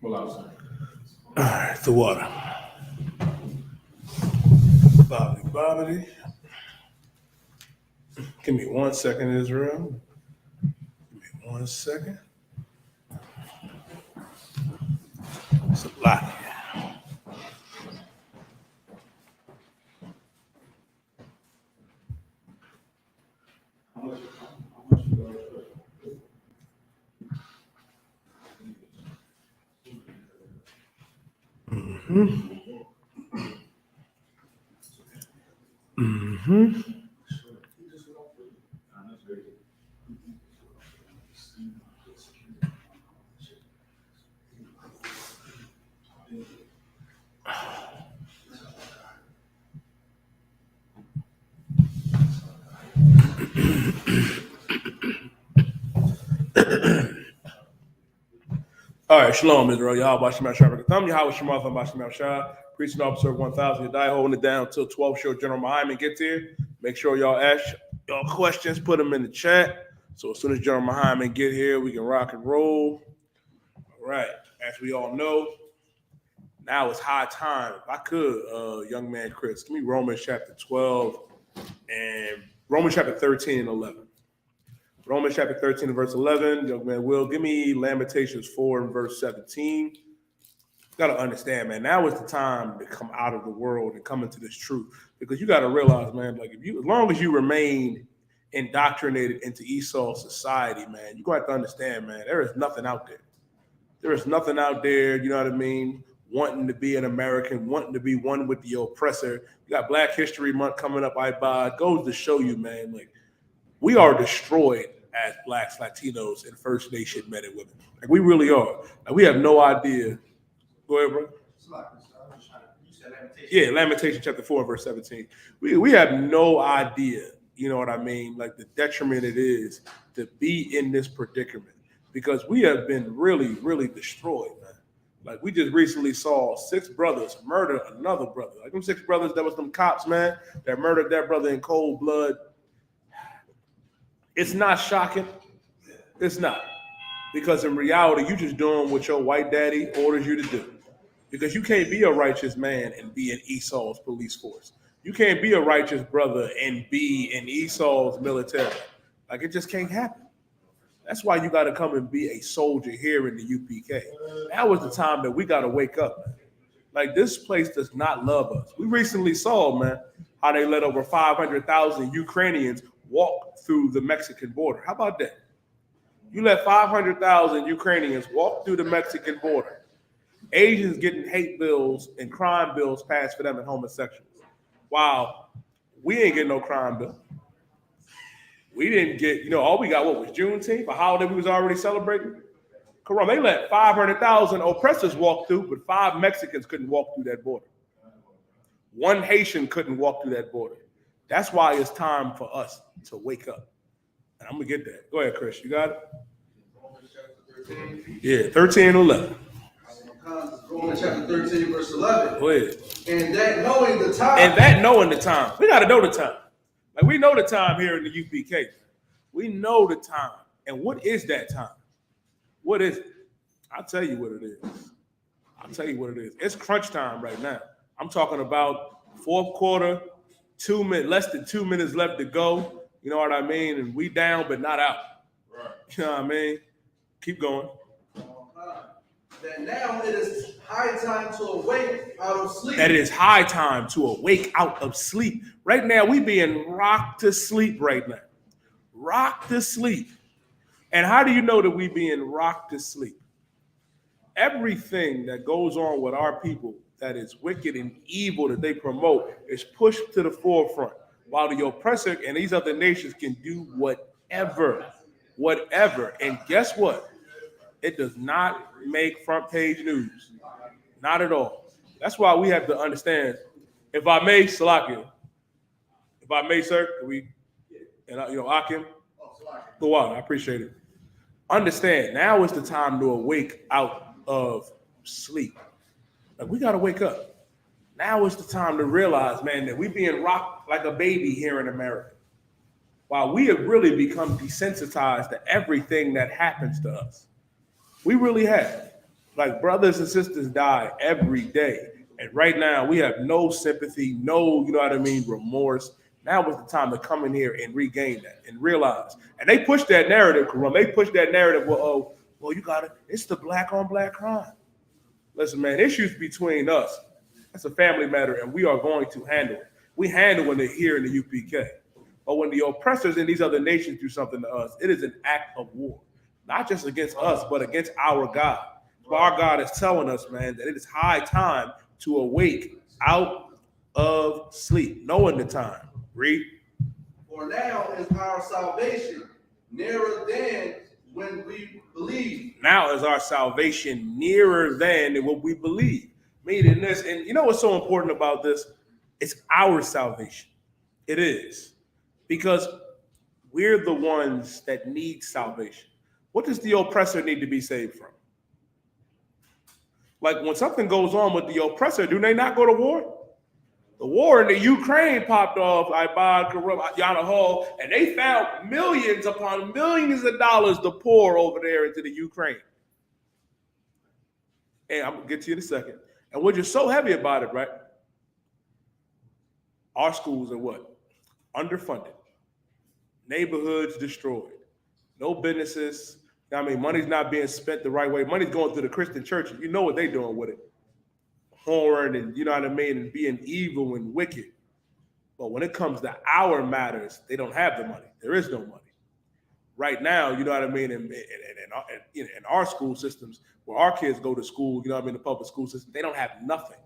All right, the water. Bobbity. Give me 1 second, Israel. Give me 1 second. It's a lot here. All right, shalom, Israel. Y'all, Bashim Shabbat. Thumb, Yahweh Shemath, Bashim Shah. Preaching officer 1000. You die holding it down until 12 show. General Muhammad gets here. Make sure y'all ask y'all questions, put them in the chat. So as soon as General Muhammad get here, we can rock and roll. All right, as we all know, now it's high time. If I could, young man Chris, give me Romans chapter 12 and Romans chapter 13 and 11. Romans chapter 13 and verse 11. Young man Will, give me Lamentations 4 and verse 17. You got to understand, man, now is the time to come out of the world and come into this truth. Because you got to realize, man, like if you, as long as you remain indoctrinated into Esau society, man, you're going to have to understand, man, there is nothing out there. There is nothing out there, you know what I mean, wanting to be an American, wanting to be one with the oppressor. You got Black History Month coming up, it goes to show you, man, like, we are destroyed as Blacks, Latinos, and First Nation men and women. Like, we really are. Like, we have no idea. Go ahead, bro. Yeah, Lamentation chapter 4, verse 17. We have no idea, you know what I mean, like the detriment it is to be in this predicament because we have been really, really destroyed, man. Like, we just recently saw 6 brothers murder another brother. Like, them 6 brothers, that was them cops, man, that murdered that brother in cold blood. It's not shocking. It's not. Because in reality, you're just doing what your white daddy orders you to do. Because you can't be a righteous man and be in Esau's police force. You can't be a righteous brother and be in Esau's military. Like, it just can't happen. That's why you got to come and be a soldier here in the UPK. That was the time that we got to wake up, man. Like, this place does not love us. We recently saw, man, how they let over 500,000 Ukrainians walk through the Mexican border. How about that? You let 500,000 Ukrainians walk through the Mexican border. Asians getting hate bills and crime bills passed for them and homosexuals. Wow, we ain't getting no crime bill. We didn't get, all we got, what was Juneteenth, a holiday we was already celebrating? Correct. They let 500,000 oppressors walk through, but 5 Mexicans couldn't walk through that border. 1 Haitian couldn't walk through that border. That's why it's time for us to wake up. And I'm going to get that. Go ahead, Chris. You got it? Yeah, 13 and 11. Romans chapter 13, verse 11. Go ahead. And that knowing the time. We got to know the time. Like, we know the time here in the UPK. We know the time. And what is that time? What is it? I'll tell you what it is. It's crunch time right now. I'm talking about fourth quarter, 2 minutes, less than 2 minutes left to go. You know what I mean? And we down, but not out. Right. You know what I mean? Keep going. That now it is high time to awake out of sleep. That it is high time to awake out of sleep. Right now, we being rocked to sleep right now. Rocked to sleep. And how do you know that we being rocked to sleep? Everything that goes on with our people that is wicked and evil that they promote is pushed to the forefront, while the oppressor and these other nations can do whatever. And guess what? It does not make front page news. Not at all. That's why we have to understand. If I may, Salakia. If I may, sir, Akim, I appreciate it. Understand, now is the time to awake out of sleep. Like, we got to wake up. Now is the time to realize, man, that we being rocked like a baby here in America. While we have really become desensitized to everything that happens to us. We really have. Like brothers and sisters die every day. And right now we have no sympathy, no, you know what I mean, remorse. Now is the time to come in here and regain that and realize. And they push that narrative, Karam. They push that narrative, well, you got it. It's the black on black crime. Listen, man, issues between us, that's a family matter, and we are going to handle it. We handle when they're here in the UPK. But when the oppressors in these other nations do something to us, it is an act of war. Not just against us, but against our God. So our God is telling us, man, that it is high time to awake out of sleep, knowing the time. Read. For now is our salvation nearer than when we believe. Now is our salvation nearer than what we believe. Meaning this, and you know what's so important about this? It's our salvation. It is. Because we're the ones that need salvation. What does the oppressor need to be saved from? Like when something goes on with the oppressor, do they not go to war? The war in the Ukraine popped off, Yana Hall, and they found millions upon millions of dollars to pour over there into the Ukraine. And I'm gonna get to you in a second. And what you're so heavy about it, right? Our schools are what? Underfunded. Neighborhoods destroyed. No businesses. I mean, money's not being spent the right way. Money's going through the Christian church. You know what they're doing with it. Horn and, you know what I mean, and being evil and wicked. But when it comes to our matters, they don't have the money. There is no money. Right now, you know what I mean, in our school systems, where our kids go to school, you know what I mean, the public school system, they don't have nothing.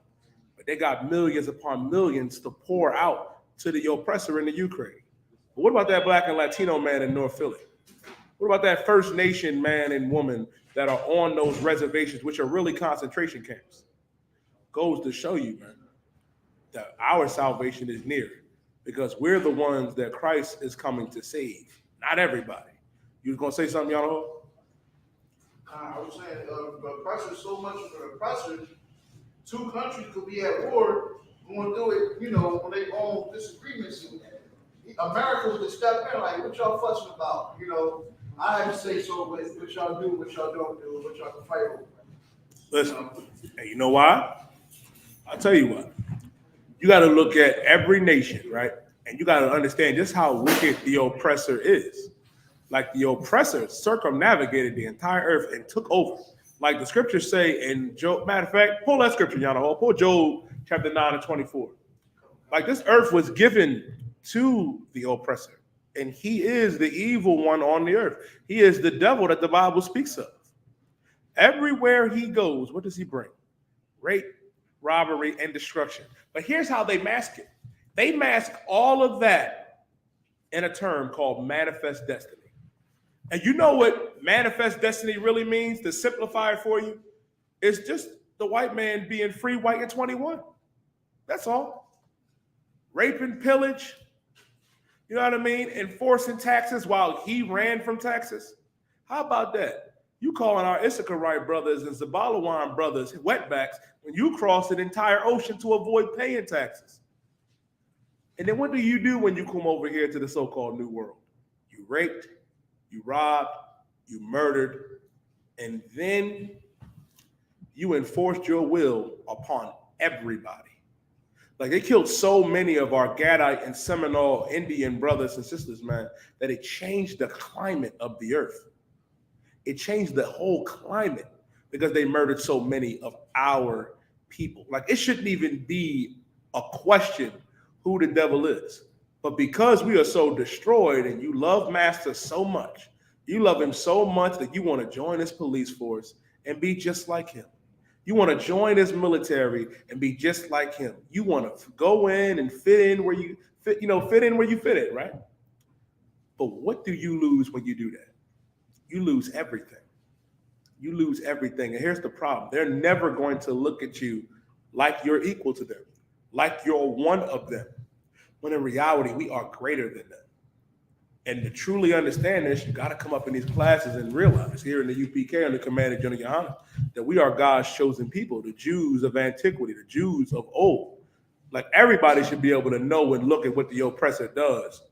But they got millions upon millions to pour out to the oppressor in the Ukraine. But what about that black and Latino man in North Philly? What about that First Nation man and woman that are on those reservations, which are really concentration camps? Goes to show you, man, that our salvation is near because we're the ones that Christ is coming to save, not everybody. You was gonna say something, y'all? I was saying the oppressor is so much of an oppressor. Two countries could be at war, going through it, you know, when they own disagreements. America would step in like, what y'all fussing about? You know, I have to say so, but what y'all do, what y'all don't do, what y'all can fight over. Listen, and you know why? I'll tell you what. You got to look at every nation, right? And you got to understand just how wicked the oppressor is. Like the oppressor circumnavigated the entire earth and took over. Like the scriptures say in Job. Matter of fact, pull that scripture, Yana. Pull Job chapter 9 and 24. Like this earth was given to the oppressor. And he is the evil one on the earth. He is the devil that the Bible speaks of. Everywhere he goes, what does he bring? Rape, robbery, and destruction. But here's how they mask it. They mask all of that in a term called manifest destiny. And you know what manifest destiny really means? To simplify it for you, it's just the white man being free, white, and 21. That's all. Rape and pillage, you know what I mean? Enforcing taxes while he ran from taxes. How about that? You calling our Issacharite brothers and Zabalawan brothers wetbacks when you cross an entire ocean to avoid paying taxes. And then what do you do when you come over here to the so-called New World? You raped, you robbed, you murdered, and then you enforced your will upon everybody. Like they killed so many of our Gadite and Seminole Indian brothers and sisters, man, that it changed the climate of the earth. It changed the whole climate because they murdered so many of our people. Like it shouldn't even be a question who the devil is. But because we are so destroyed and you love Master so much, you love him so much that you want to join his police force and be just like him. You want to join his military and be just like him. You want to go in and fit in where you fit, fit in where you fit in, right? But what do you lose when you do that? You lose everything. You lose everything. And here's the problem. They're never going to look at you like you're equal to them, like you're one of them. When in reality, we are greater than them. And to truly understand this, you got to come up in these classes and realize here in the UPK under command of General Yohana that we are God's chosen people, the Jews of antiquity, the Jews of old. Like everybody should be able to know and look at what the oppressor does,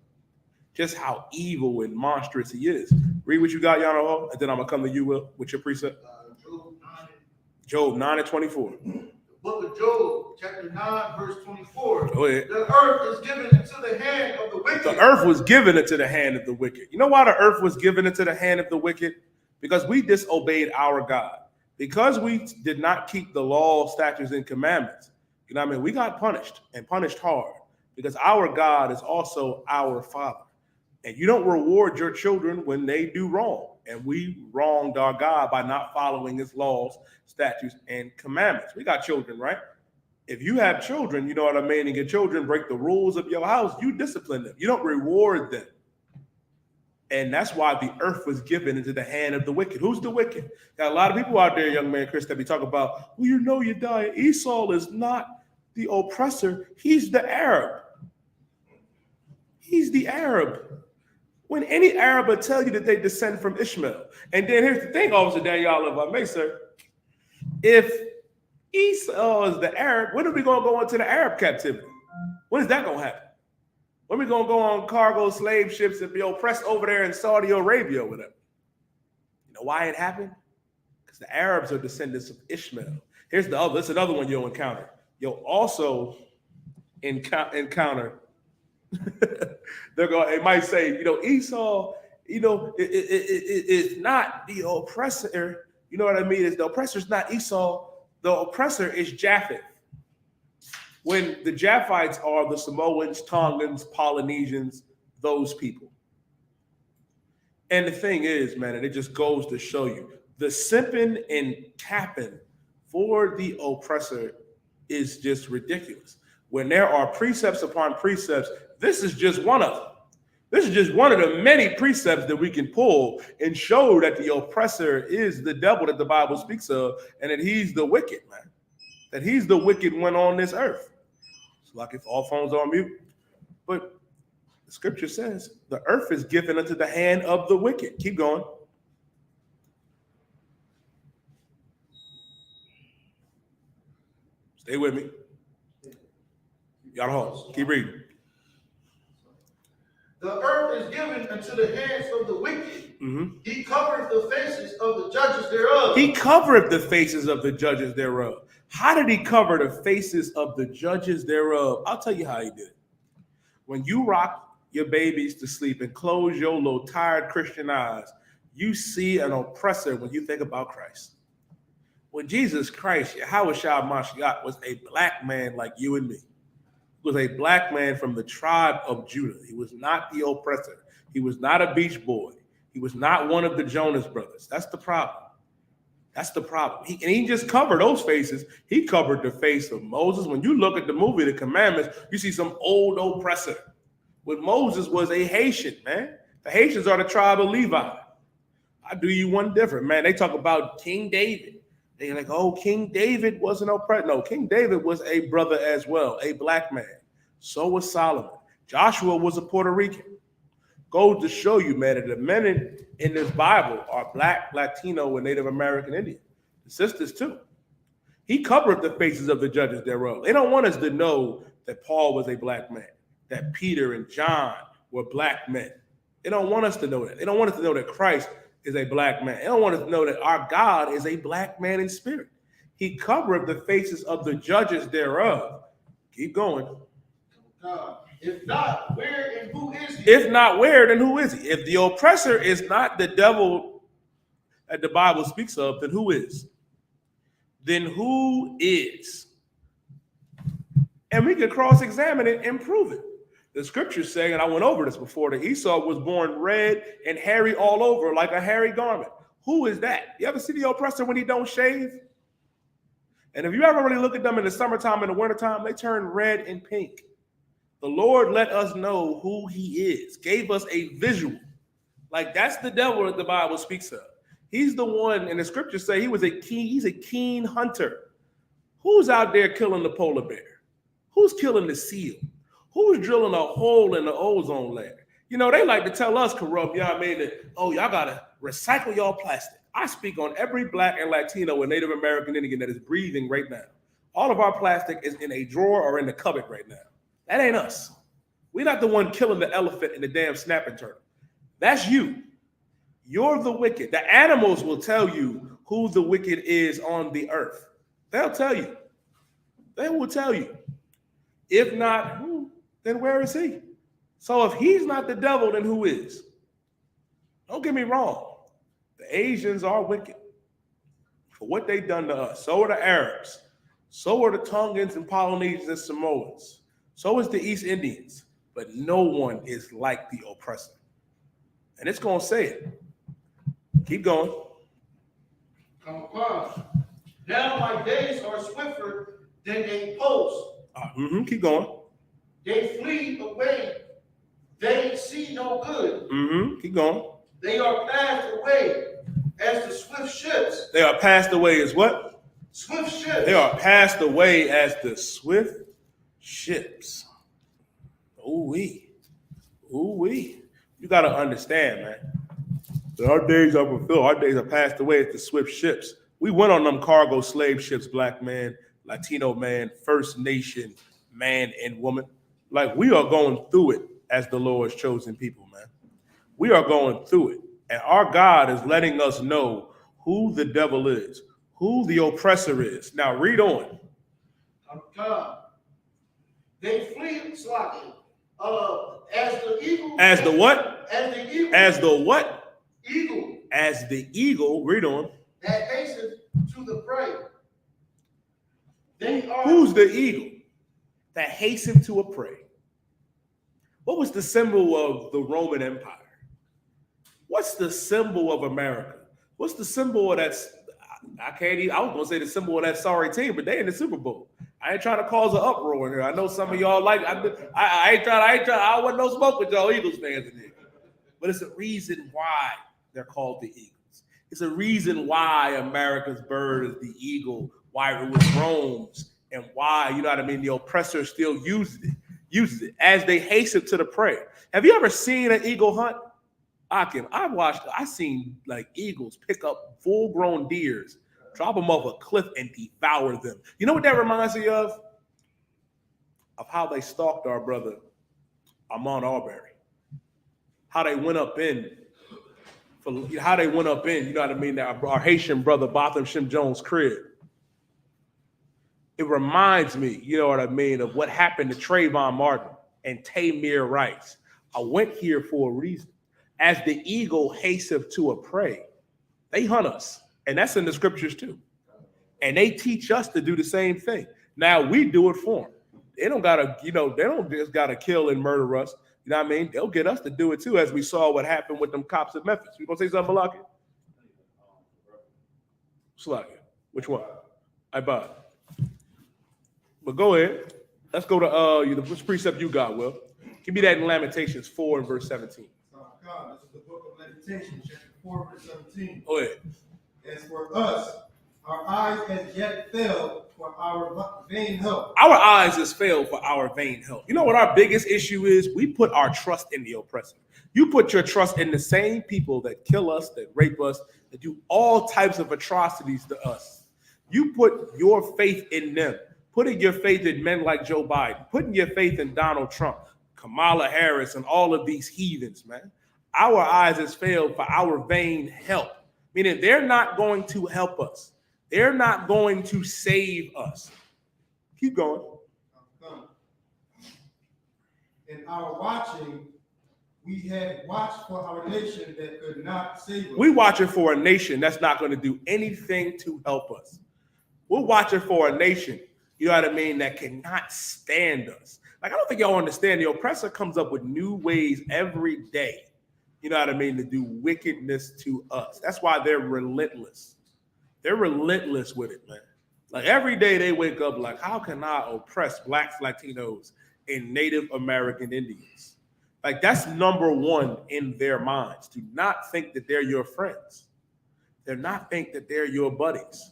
just how evil and monstrous he is. Read what you got, Yana, and then I'm going to come to you, Will, with your precept. Job 9 Job 9:24. Book of Job, chapter 9, verse 24. Go ahead. The earth is given into the hand of the wicked. The earth was given into the hand of the wicked. You know why the earth was given into the hand of the wicked? Because we disobeyed our God. Because we did not keep the law, statutes, and commandments. You know what I mean? We got punished and punished hard because our God is also our Father. And you don't reward your children when they do wrong. And we wronged our God by not following his laws, statutes, and commandments. We got children, right? If you have children, you know what I mean, and your children break the rules of your house, you discipline them. You don't reward them. And that's why the earth was given into the hand of the wicked. Who's the wicked? Got a lot of people out there, young man Chris, that be talking about, well, you know you die. Esau is not the oppressor. He's the Arab. He's the Arab. When any Arab will tell you that they descend from Ishmael. And then here's the thing, Officer Daniel, if I may, sir. If Esau is the Arab, when are we going to go into the Arab captivity? When is that going to happen? When are we going to go on cargo slave ships and be oppressed over there in Saudi Arabia or whatever? You know why it happened? Because the Arabs are descendants of Ishmael. Here's the other, this is another one you'll encounter. You'll also encounter it might say, you know, Esau, you know, it's not the oppressor. You know what I mean? Is the oppressor is not Esau. The oppressor is Japheth. When the Japhites are the Samoans, Tongans, Polynesians, those people. And the thing is, man, and it just goes to show you, the simping and capping for the oppressor is just ridiculous. When there are precepts upon precepts, this is just one of them. This is just one of the many precepts that we can pull and show that the oppressor is the devil that the Bible speaks of, and that he's the wicked, man. That he's the wicked one on this earth. It's like if all phones are on mute. But the scripture says the earth is given unto the hand of the wicked. Keep going. Stay with me. Y'all hold. Keep reading. The earth is given into the hands of the wicked. Mm-hmm. He covereth the faces of the judges thereof. He covereth the faces of the judges thereof. How did he cover the faces of the judges thereof? I'll tell you how he did it. When you rock your babies to sleep and close your little tired Christian eyes, you see an oppressor when you think about Christ. When Jesus Christ, Yahweh Shah Mashiach, was a black man like you and me. Was a black man from the tribe of Judah. He was not the oppressor. He was not a beach boy. He was not one of the Jonas brothers. That's the problem. That's the problem. He just covered those faces. He covered the face of Moses. When you look at the movie, The Commandments, you see some old oppressor. When Moses was a Haitian, man. The Haitians are the tribe of Levi. I do you one different, man. They talk about King David. They're like, oh, King David was an oppressor. No, King David was a brother as well, a black man. So was Solomon. Joshua was a Puerto Rican. Goes to show you, man, that the men in this Bible are black, Latino, and Native American Indian. The sisters, too. He covered the faces of the judges thereof. They don't want us to know that Paul was a black man, that Peter and John were black men. They don't want us to know that. They don't want us to know that Christ is a black man. They don't want us to know that our God is a black man in spirit. He covered the faces of the judges thereof. Keep going. If not, where and who is he? If not, where, then who is he? If the oppressor is not the devil that the Bible speaks of, then who is? Then who is? And we can cross-examine it and prove it. The scriptures say, and I went over this before, that Esau was born red and hairy all over like a hairy garment. Who is that? You ever see the oppressor when he don't shave? And if you ever really look at them in the summertime and the wintertime, they turn red and pink. The Lord let us know who he is, gave us a visual. Like that's the devil that the Bible speaks of. He's the one, and the scriptures say he's a keen hunter. Who's out there killing the polar bear? Who's killing the seal? Who's drilling a hole in the ozone layer? You know, they like to tell us corrupt, y'all mean that, oh, y'all gotta recycle y'all plastic. I speak on every black and Latino and Native American Indian that is breathing right now. All of our plastic is in a drawer or in the cupboard right now. That ain't us. We're not the one killing the elephant and the damn snapping turtle. That's you. You're the wicked. The animals will tell you who the wicked is on the earth? They'll tell you. They will tell you. If not, then where is he? So if he's not the devil, then who is? Don't get me wrong. The Asians are wicked for what they've done to us. So are the Arabs. So are the Tongans and Polynesians and Samoans. So is the East Indians. But no one is like the oppressor. And it's going to say it. Keep going. Come upon. Now my days are swifter than a post. Keep going. They flee away. They see no good. Keep going. They are passed away as the swift ships. They are passed away as what? Swift ships. They are passed away as the swift ships. Ooh-wee. Ooh-wee. You got to understand, man. That our days are fulfilled. Our days are passed away as the swift ships. We went on them cargo slave ships, black man, Latino man, First Nation man and woman. Like, we are going through it as the Lord's chosen people, man. We are going through it. And our God is letting us know who the devil is, who the oppressor is. Now, read on. They flee slowly. As the eagle. As the what? As the eagle. As the what? Eagle. As the eagle. Read on. That hastens to the prey. They are. Who's the eagle that hastened to a prey? What was the symbol of the Roman Empire? What's the symbol of America? What's the symbol of that? I was gonna say the symbol of that sorry team, but they in the Super Bowl. I ain't trying to cause an uproar in here. I know some of y'all like. I ain't trying. I want no smoke with y'all Eagles fans in here. But it's a reason why they're called the Eagles. It's a reason why America's bird is the eagle. Why it was Rome's, and why, you know what I mean, the oppressor still uses it as they hasten to the prey. Have you ever seen an eagle hunt? I've seen like eagles pick up full-grown deers, drop them off a cliff, and devour them. You know what that reminds me of? Of how they stalked our brother Ahmaud Arbery. How they went up in, you know what I mean, our Haitian brother Botham Shem Jones' crib. It reminds me, you know what I mean, of what happened to Trayvon Martin and Tamir Rice. I went here for a reason. As the eagle hasteth to a prey, they hunt us. And that's in the scriptures too. And they teach us to do the same thing. Now we do it for them. They don't just gotta kill and murder us. You know what I mean? They'll get us to do it too, as we saw what happened with them cops in Memphis. You gonna say something, Malaki? Sluggy. Which one? I bought. But go ahead. Let's go to which precept you got, Will. Give me that in Lamentations 4 and verse 17. God, this is the book of Lamentations, chapter 4, verse 17. Go ahead. As for us, our eyes as yet failed for our vain help. Our eyes has failed for our vain help. You know what our biggest issue is? We put our trust in the oppressor. You put your trust in the same people that kill us, that rape us, that do all types of atrocities to us. You put your faith in them. Putting your faith in men like Joe Biden, putting your faith in Donald Trump, Kamala Harris, and all of these heathens, man. Our eyes has failed for our vain help, meaning they're not going to help us. They're not going to save us. Keep going. In our watching, we had watched for our nation that could not save us. We're watching for a nation that's not going to do anything to help us. We're watching for a nation, you know what I mean, that cannot stand us. Like, I don't think y'all understand. The oppressor comes up with new ways every day, you know what I mean, to do wickedness to us. That's why they're relentless. They're relentless with it, man. Like, every day they wake up like, how can I oppress Blacks, Latinos, and Native American Indians? Like, that's number one in their minds. Do not think that they're your friends. Do not think that they're your buddies.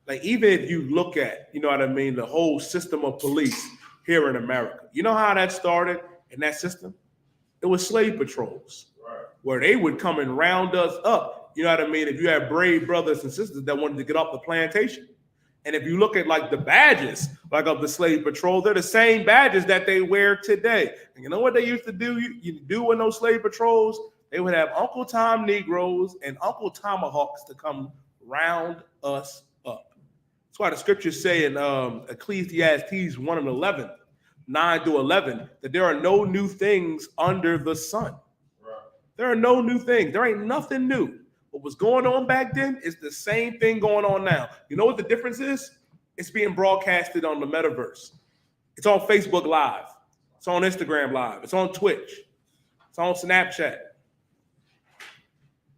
Like, even if you look at, you know what I mean, the whole system of police here in America, you know how that started in that system? It was slave patrols, right, where they would come and round us up. You know what I mean? If you had brave brothers and sisters that wanted to get off the plantation. And if you look at like the badges, like of the slave patrol, they're the same badges that they wear today. And you know what they used to do? You do in those slave patrols? They would have Uncle Tom Negroes and Uncle Tomahawks to come round us up. That's why the scriptures say in Ecclesiastes 1 and 11, 9 to 11, that there are no new things under the sun. Right. There are no new things. There ain't nothing new. What was going on back then is the same thing going on now. You know what the difference is? It's being broadcasted on the metaverse. It's on Facebook Live. It's on Instagram Live. It's on Twitch. It's on Snapchat.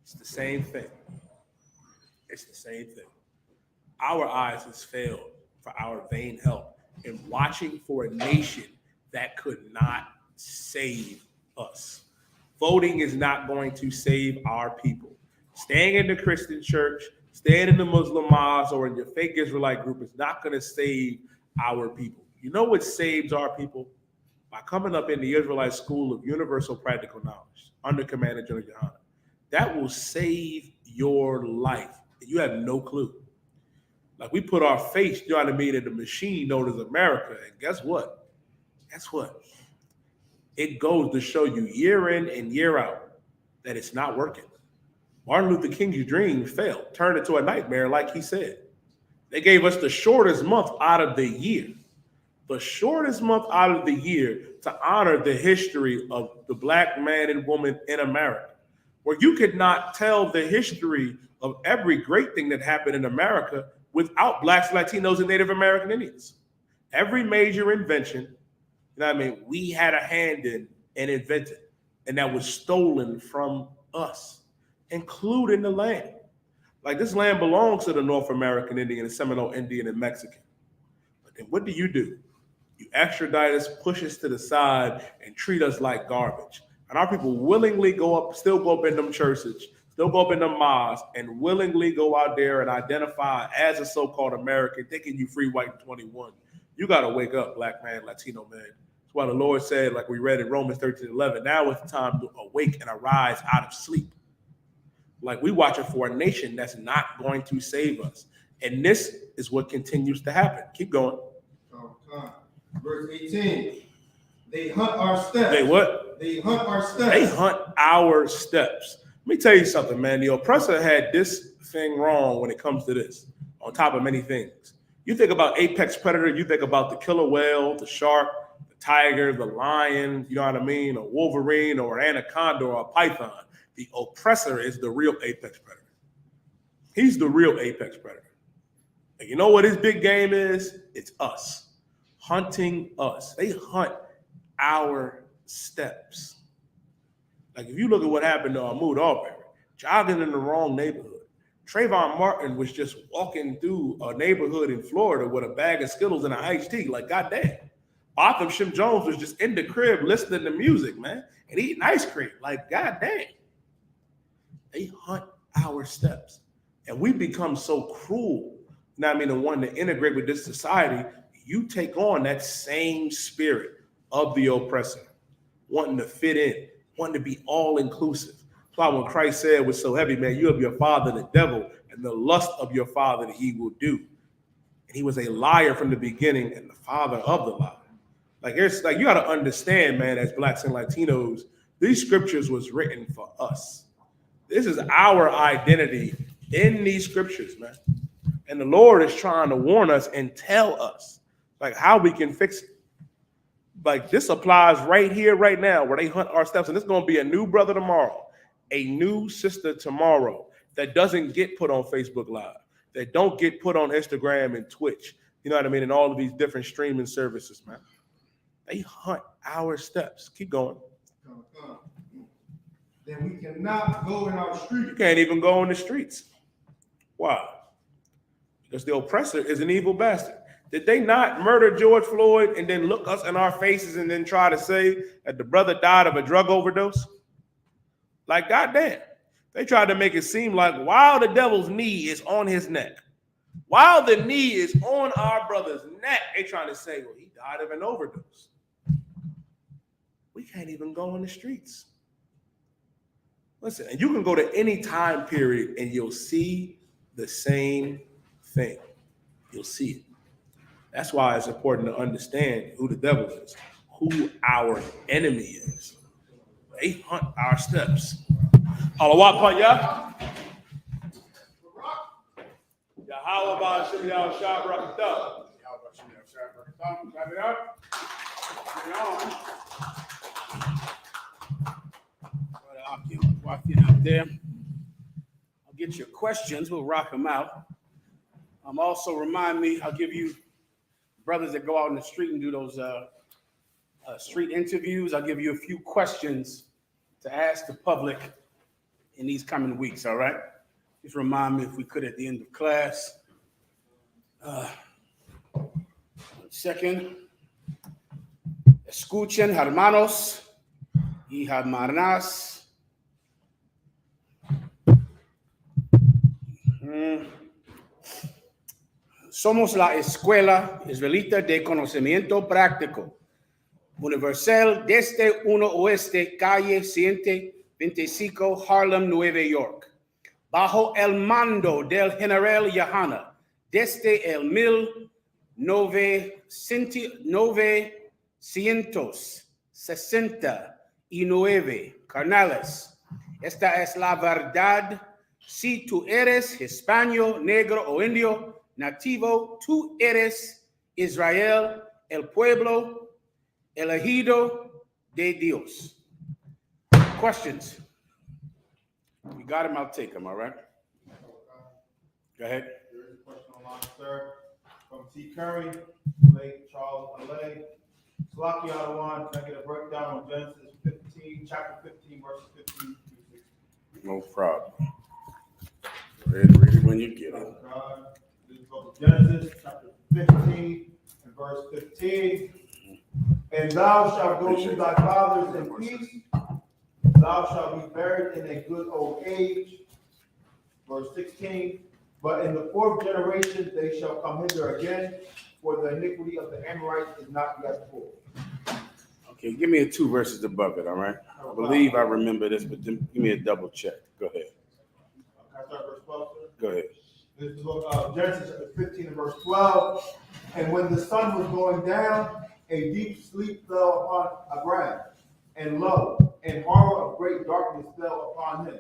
It's the same thing. It's the same thing. Our eyes has failed for our vain help in watching for a nation that could not save us. Voting is not going to save our people. Staying in the Christian church, staying in the Muslim mosque, or in your fake Israelite group is not going to save our people. You know what saves our people? By coming up in the Israelite School of Universal Practical Knowledge under Commander General Yohana. That will save your life. You have no clue. Like, we put our faith, you know what I mean, in the machine known as America. And guess what? Guess what? It goes to show you year in and year out that it's not working. Martin Luther King's dream failed, turned into a nightmare, like he said. They gave us the shortest month out of the year. The shortest month out of the year to honor the history of the black man and woman in America, where you could not tell the history of every great thing that happened in America without Blacks, Latinos, and Native American Indians. Every major invention, you know what I mean, we had a hand in and invented, and that was stolen from us, including the land. Like, this land belongs to the North American Indian, the Seminole Indian, and Mexican. But then what do? You extradite us, push us to the side, and treat us like garbage. And our people willingly still go up in them churches, still go up in them mosques, and willingly go out there and identify as a so-called American, thinking you free white in 21. You got to wake up, black man, Latino man. That's why the Lord said, like we read in Romans 13:11, now is the time to awake and arise out of sleep. Like, we watching for a nation that's not going to save us. And this is what continues to happen. Keep going. Verse 18. They hunt our steps. They what? They hunt our steps. They hunt our steps. Let me tell you something, man. The oppressor had this thing wrong when it comes to this, on top of many things. You think about apex predator, you think about the killer whale, the shark, the tiger, the lion, you know what I mean, a wolverine or an anaconda or a python. The oppressor is the real apex predator. He's the real apex predator. And you know what his big game is? It's us. Hunting us. They hunt our steps. Like, if you look at what happened to Ahmaud Arbery, jogging in the wrong neighborhood. Trayvon Martin was just walking through a neighborhood in Florida with a bag of Skittles and an iced tea. Like, goddamn. Arthur Shim Jones was just in the crib listening to music, man, and eating ice cream. Like, goddamn. They hunt our steps. And we become so cruel, you know what I mean, and wanting to integrate with this society. You take on that same spirit of the oppressor, wanting to fit in, wanting to be all-inclusive. That's why when Christ said was so heavy, man, you have your father, the devil, and the lust of your father that he will do. And he was a liar from the beginning and the father of the lie. Like, you got to understand, man, as Blacks and Latinos, these scriptures was written for us. This is our identity in these scriptures, man. And the Lord is trying to warn us and tell us, like, how we can fix it. Like, this applies right here, right now, where they hunt our steps. And there's going to be a new brother tomorrow, a new sister tomorrow that doesn't get put on Facebook Live, that don't get put on Instagram and Twitch, you know what I mean, and all of these different streaming services, man. They hunt our steps. Keep going. Then we cannot go in our streets. You can't even go in the streets. Why? Because the oppressor is an evil bastard. Did they not murder George Floyd and then look us in our faces and then try to say that the brother died of a drug overdose? Like, goddamn. They tried to make it seem like while the devil's knee is on his neck, while the knee is on our brother's neck, they trying to say, well, he died of an overdose. We can't even go in the streets. Listen, and you can go to any time period and you'll see the same thing. You'll see it. That's why it's important to understand who the devil is, who our enemy is. They hunt our steps. Halawat, ya. Yahweh Ba'Shem Yahushua Barakatah. Clap it up. Bring it on. Walking out there. I'll get your questions. We'll rock them out. Also remind me, I'll give you brothers that go out in the street and do those street interviews. I'll give you a few questions to ask the public in these coming weeks, all right? Just remind me if we could at the end of class. 1 second. Escuchen, hermanos y hermanas. Somos la escuela israelita de conocimiento práctico, universal desde 1 Oeste, calle 125, Harlem, Nueva York, bajo el mando del general Yahana, desde el 1969, carnales. Esta es la verdad. Si tú eres hispano, negro o indio, nativo, tú eres Israel, el pueblo elegido de Dios. Questions? You got them, I'll take them, all right? Go ahead. There is a question online, sir, from T. Curry, late Charles L.A. Salaki Adawan, can I get a breakdown on Genesis 15, chapter 15, verses 15 through 16? No problem. Go ahead and read it when you get it. This is the book of Genesis, chapter 15, and verse 15. And thou shalt go to thy fathers in peace. Thou shalt be buried in a good old age. Verse 16. But in the fourth generation they shall come hither again, for the iniquity of the Amorites is not yet full. Okay, give me 2 verses above it, all right? I believe I remember this, but give me a double check. Go ahead. Can I start verse 12, sir? Go ahead. This is the book of Genesis, chapter 15, and verse 12. And when the sun was going down, a deep sleep fell upon Abraham, and lo, and horror of great darkness fell upon him.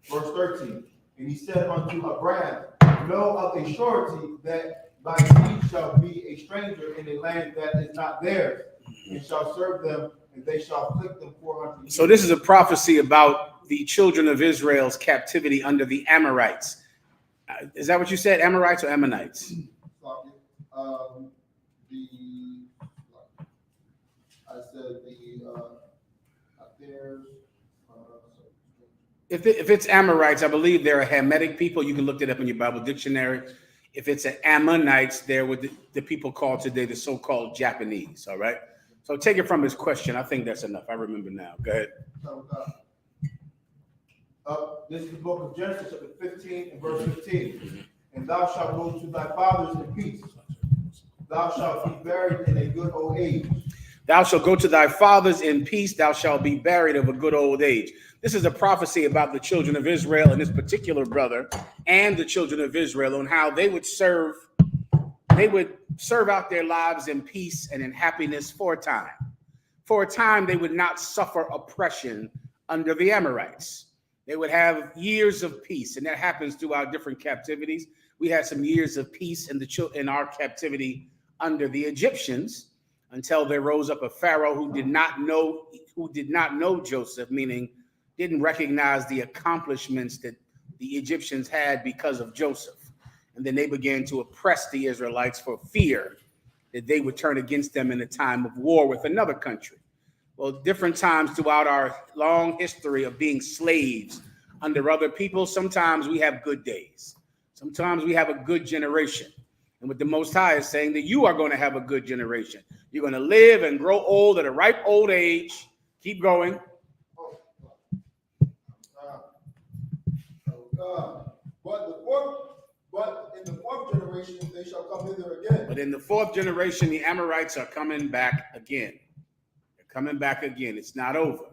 Verse 13. And he said unto Abraham, know of a surety that thy seed shall be a stranger in a land that is not theirs, and shall serve them, and they shall afflict them 400 years. So this is a prophecy about the children of Israel's captivity under the Amorites. Is that what you said, Amorites or Ammonites? If it's Amorites, I believe they're a Hamitic people. You can look it up in your Bible dictionary. If it's an Ammonites, they're what the people call today the so-called Japanese, all right? So take it from his question. I think that's enough. I remember now. Go ahead. This is the book of Genesis, chapter 15, and verse 15. And thou shalt go to thy fathers in peace. Thou shalt be buried in a good old age. Thou shalt go to thy fathers in peace. Thou shalt be buried of a good old age. This is a prophecy about the children of Israel and this particular brother and the children of Israel on how they would serve out their lives in peace and in happiness for a time. For a time, they would not suffer oppression under the Amorites. They would have years of peace, and that happens throughout different captivities. We had some years of peace in our captivity under the Egyptians until there rose up a Pharaoh who did not know Joseph, meaning didn't recognize the accomplishments that the Egyptians had because of Joseph. And then they began to oppress the Israelites for fear that they would turn against them in a time of war with another country. Well, different times throughout our long history of being slaves under other people, sometimes we have good days. Sometimes we have a good generation. And what the Most High is saying, that you are going to have a good generation. You're going to live and grow old at a ripe old age. Keep going. But in the fourth generation, they shall come hither again. But in the fourth generation, the Amorites are coming back again. They're coming back again. It's not over.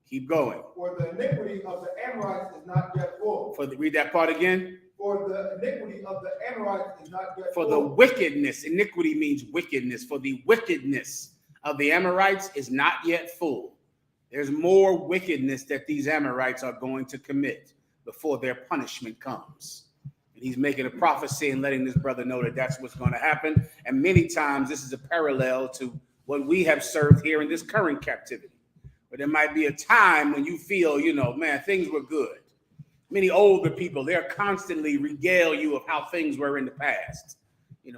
Keep going. For the iniquity of the Amorites is not yet full. Read that part again. For the iniquity of the Amorites is not yet For full. the wickedness, iniquity means wickedness. For the wickedness of the Amorites is not yet full. There's more wickedness that these Amorites are going to commit before their punishment comes. And he's making a prophecy and letting this brother know that that's what's going to happen. And many times this is a parallel to what we have served here in this current captivity. But there might be a time when you feel, man, things were good. Many older people, they'll constantly regale you of how things were in the past,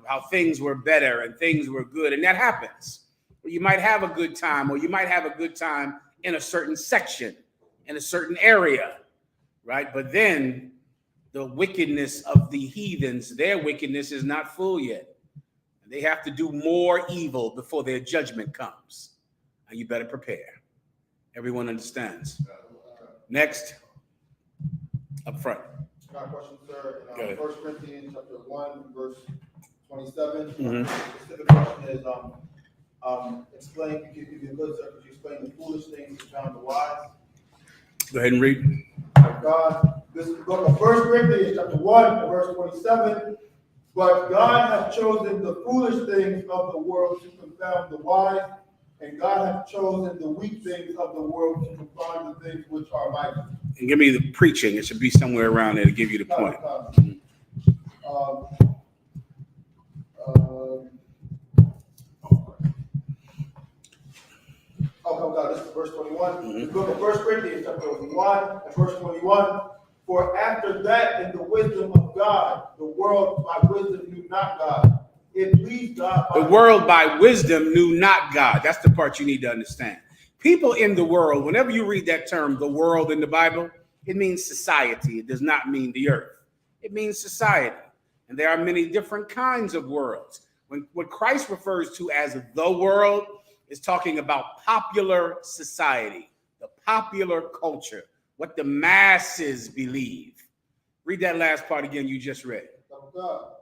how things were better and things were good. And that happens. You might have a good time, or you might have a good time in a certain section, in a certain area, right? But then the wickedness of the heathens, their wickedness is not full yet. They have to do more evil before their judgment comes. And you better prepare. Everyone understands. Next, up front. I got a question, sir. Go ahead. 1 Corinthians chapter 1, verse 27. Mhm. The specific question is, explain, if you could, sir, could you explain the foolish things to confound the wise? Go ahead and read. God, this is the book of 1 Corinthians chapter 1, verse 27. But God hath chosen the foolish things of the world to confound the wise, and God hath chosen the weak things of the world to confound the things which are mighty. And give me the preaching. It should be somewhere around there to give you the point. Oh, God, this is verse 21. The book of 1 Corinthians, chapter 1, and verse 21. For after that, in the wisdom of God, the world by wisdom knew not God. It pleased God. The world by wisdom knew not God. That's the part you need to understand. People in the world, whenever you read that term, the world in the Bible, it means society. It does not mean the earth. It means society. And there are many different kinds of worlds. What Christ refers to as the world is talking about popular society, the popular culture, what the masses believe. Read that last part again you just read. God.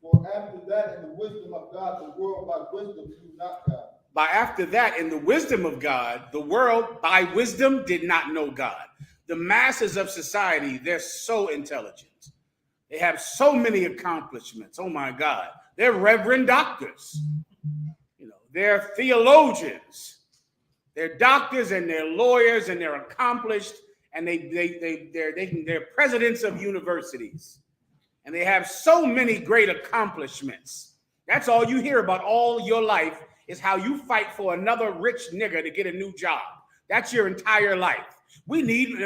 For after that, in the wisdom of God, the world by wisdom knew not God. By after that, in the wisdom of God, the world by wisdom did not know God. The masses of society, they're so intelligent. They have so many accomplishments. Oh my God. They're reverend doctors. They're theologians. They're doctors and they're lawyers and they're accomplished and they're presidents of universities. And they have so many great accomplishments. That's all you hear about all your life is how you fight for another rich nigger to get a new job. That's your entire life. We need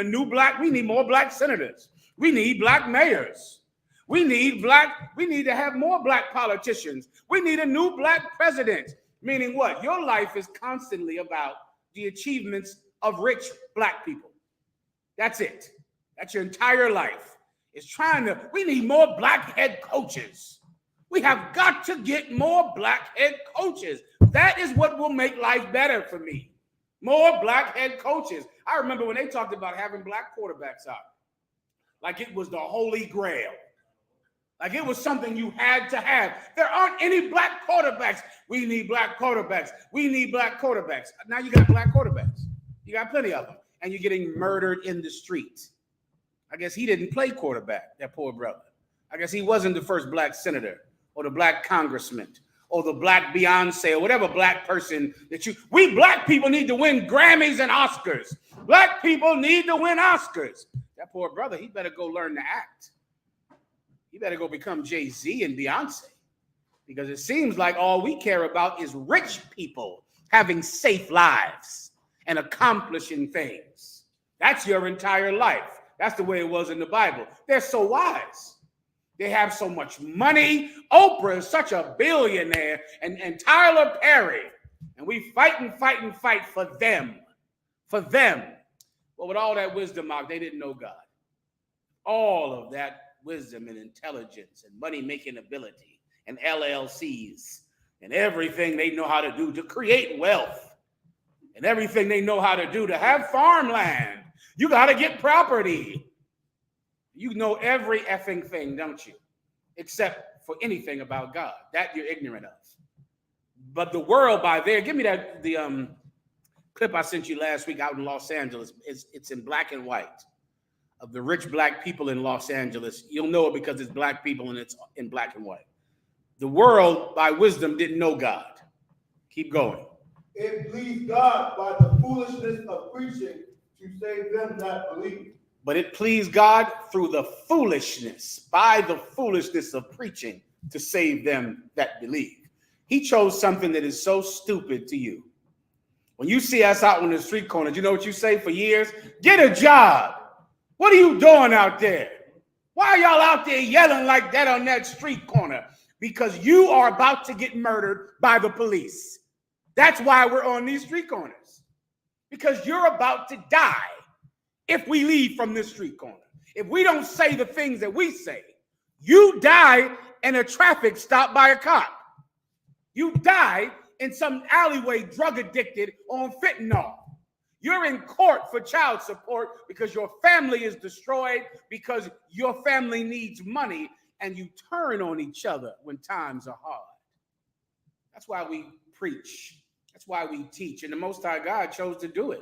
more black senators. We need black mayors. We need to have more black politicians. We need a new black president. Meaning what? Your life is constantly about the achievements of rich black people. That's it. That's your entire life. We need more black head coaches. We have got to get more black head coaches. That is what will make life better for me. More black head coaches. I remember when they talked about having black quarterbacks out, like it was the holy grail. Like it was something you had to have. There aren't any black quarterbacks. We need black quarterbacks. We need black quarterbacks. Now you got black quarterbacks. You got plenty of them. And you're getting murdered in the street. I guess he didn't play quarterback, that poor brother. I guess he wasn't the first black senator or the black congressman or the black Beyonce or whatever black person we black people need to win Grammys and Oscars. Black people need to win Oscars. That poor brother, he better go learn to act. He better go become Jay-Z and Beyonce, because it seems like all we care about is rich people having safe lives and accomplishing things. That's your entire life. That's the way it was in the Bible. They're so wise. They have so much money. Oprah is such a billionaire, and Tyler Perry. And we fight for them. For them. But with all that wisdom, Mark, they didn't know God. All of that wisdom and intelligence and money-making ability and LLCs and everything they know how to do to create wealth and everything they know how to do to have farmland. You got to get property. You know every effing thing, don't you? Except for anything about God. That you're ignorant of. But the world by there, give me the clip I sent you last week out in Los Angeles. It's in black and white. Of the rich black people in Los Angeles. You'll know it because it's black people and it's in black and white. The world, by wisdom, didn't know God. Keep going. It pleased God by the foolishness of preaching to save them that believe. But it pleased God through the foolishness, by the foolishness of preaching, to save them that believe. He chose something that is so stupid to you. When you see us out on the street corners, you know what you say for years? Get a job. What are you doing out there? Why are y'all out there yelling like that on that street corner? Because you are about to get murdered by the police. That's why we're on these street corners. Because you're about to die if we leave from this street corner. If we don't say the things that we say, you die in a traffic stop by a cop. You die in some alleyway drug addicted on fentanyl. You're in court for child support because your family is destroyed, because your family needs money, and you turn on each other when times are hard. That's why we preach. That's why we teach. And the Most High God chose to do it.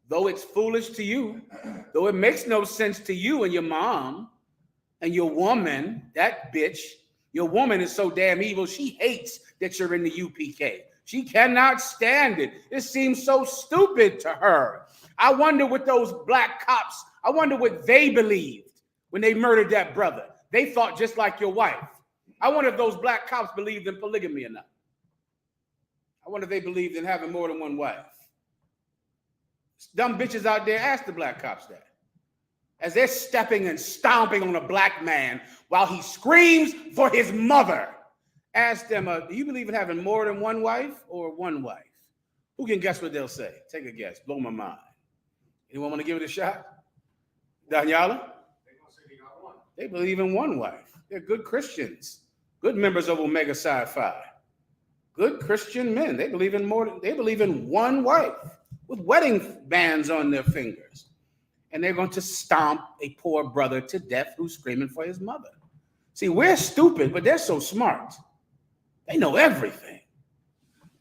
Though it's foolish to you, though it makes no sense to you and your mom and your woman, that bitch, your woman is so damn evil, she hates that you're in the UPK. She cannot stand it. It seems so stupid to her. I wonder what those black cops, I wonder what they believed when they murdered that brother. They thought just like your wife. I wonder if those black cops believed in polygamy or not. I wonder if they believed in having more than one wife. Dumb bitches out there, ask the black cops that. As they're stepping and stomping on a black man while he screams for his mother. Ask them, do you believe in having more than one wife or one wife? Who can guess what they'll say? Take a guess. Blow my mind. Anyone want to give it a shot? Danyala? They're gonna say they got one. They believe in one wife. They're good Christians. Good members of Omega Psi Phi. Good Christian men. They believe in one wife with wedding bands on their fingers. And they're going to stomp a poor brother to death who's screaming for his mother. See, we're stupid, but they're so smart. They know everything.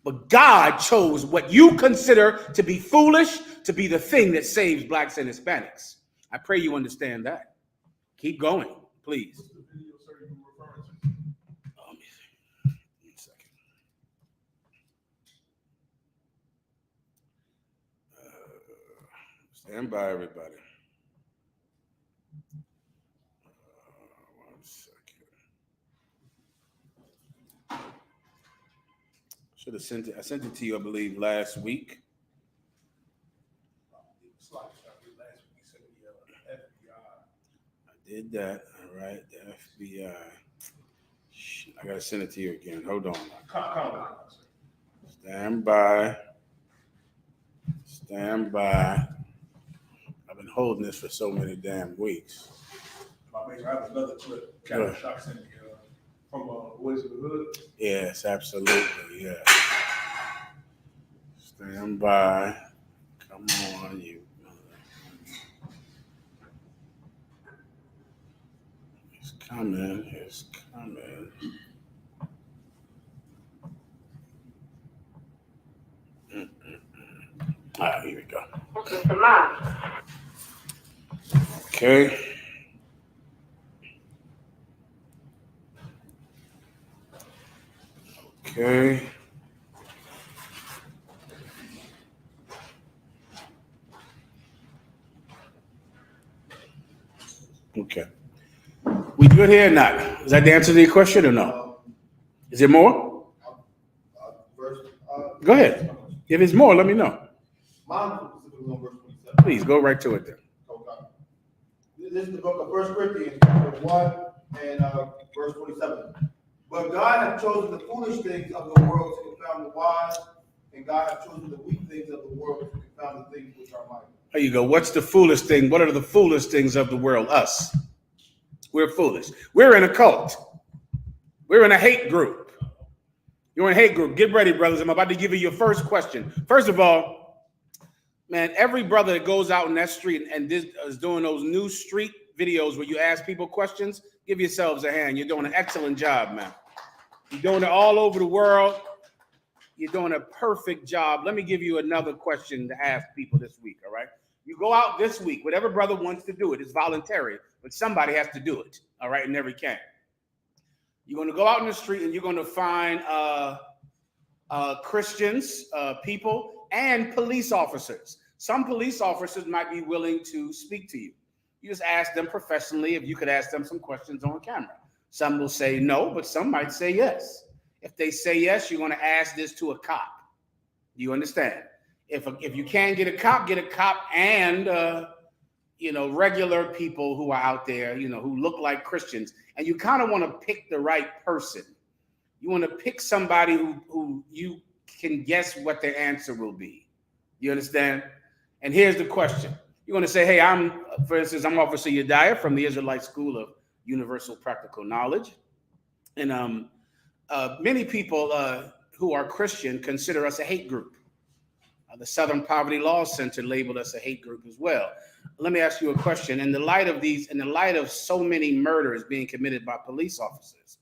But God chose what you consider to be foolish to be the thing that saves blacks and Hispanics. I pray you understand that. Keep going, please. What's the video, sir, you were referring to? Let me see. 1 second. Stand by, everybody. 1 second. Should have sent it. I sent it to you, I believe, last week. I did that. All right, the FBI. Shit, I gotta send it to you again. Hold on. Stand by. Stand by. I've been holding this for so many damn weeks. I have another clip. Captain Shock sent me from Boys of the Hood. Yes, absolutely. Yeah. Stand by. Come on, you. It's coming. It's coming. All right, here we go. Okay. Okay. Okay. We good here or not? Is that the answer to your question or no? Is there more? Go ahead. If it's more, let me know. Mine specifically on verse 27. Please go right to it then. Okay. This is the book of 1 Corinthians, chapter 1 and verse 27. But God hath chosen the foolish things of the world to confound the wise, and God hath chosen the weak things of the world to confound the things which are mighty. There you go. What's the foolish thing? What are the foolish things of the world? Us. We're foolish. We're in a cult. We're in a hate group. You're in a hate group. Get ready, brothers. I'm about to give you your first question. First of all, man, every brother that goes out in that street and is doing those new street videos where you ask people questions, give yourselves a hand. You're doing an excellent job, man. You're doing it all over the world. You're doing a perfect job. Let me give you another question to ask people this week, all right? You go out this week, whatever brother wants to do it. It's voluntary, but somebody has to do it, all right, in every camp. You're going to go out in the street and you're going to find Christians, people, and police officers. Some police officers might be willing to speak to you. You just ask them professionally if you could ask them some questions on camera. Some will say no, but some might say yes. If they say yes, you're going to ask this to a cop. Do you understand? If you can't get a cop and regular people who are out there, who look like Christians, and you kind of want to pick the right person. You want to pick somebody who you can guess what their answer will be. You understand? And here's the question. You're going to say, hey, I'm Officer Yediah from the Israelite School of Universal Practical Knowledge. And many people who are Christian consider us a hate group. The Southern Poverty Law Center labeled us a hate group as well. Let me ask you a question. In the light of so many murders being committed by police officers,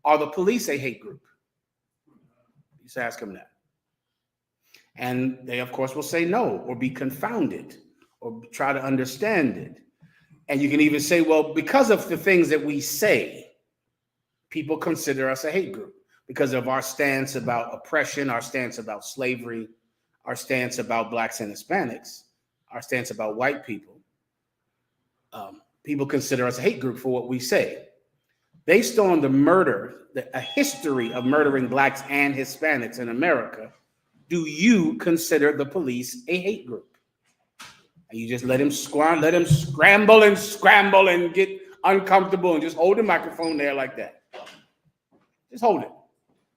are the police a hate group? You just ask them that. And they, of course, will say no, or be confounded, or try to understand it. And you can even say, well, because of the things that we say, people consider us a hate group because of our stance about oppression, our stance about slavery, our stance about blacks and Hispanics, our stance about white people. People consider us a hate group for what we say. Based on a history of murdering blacks and Hispanics in America, do you consider the police a hate group? And you just let him scramble and get uncomfortable and just hold the microphone there like that. Just hold it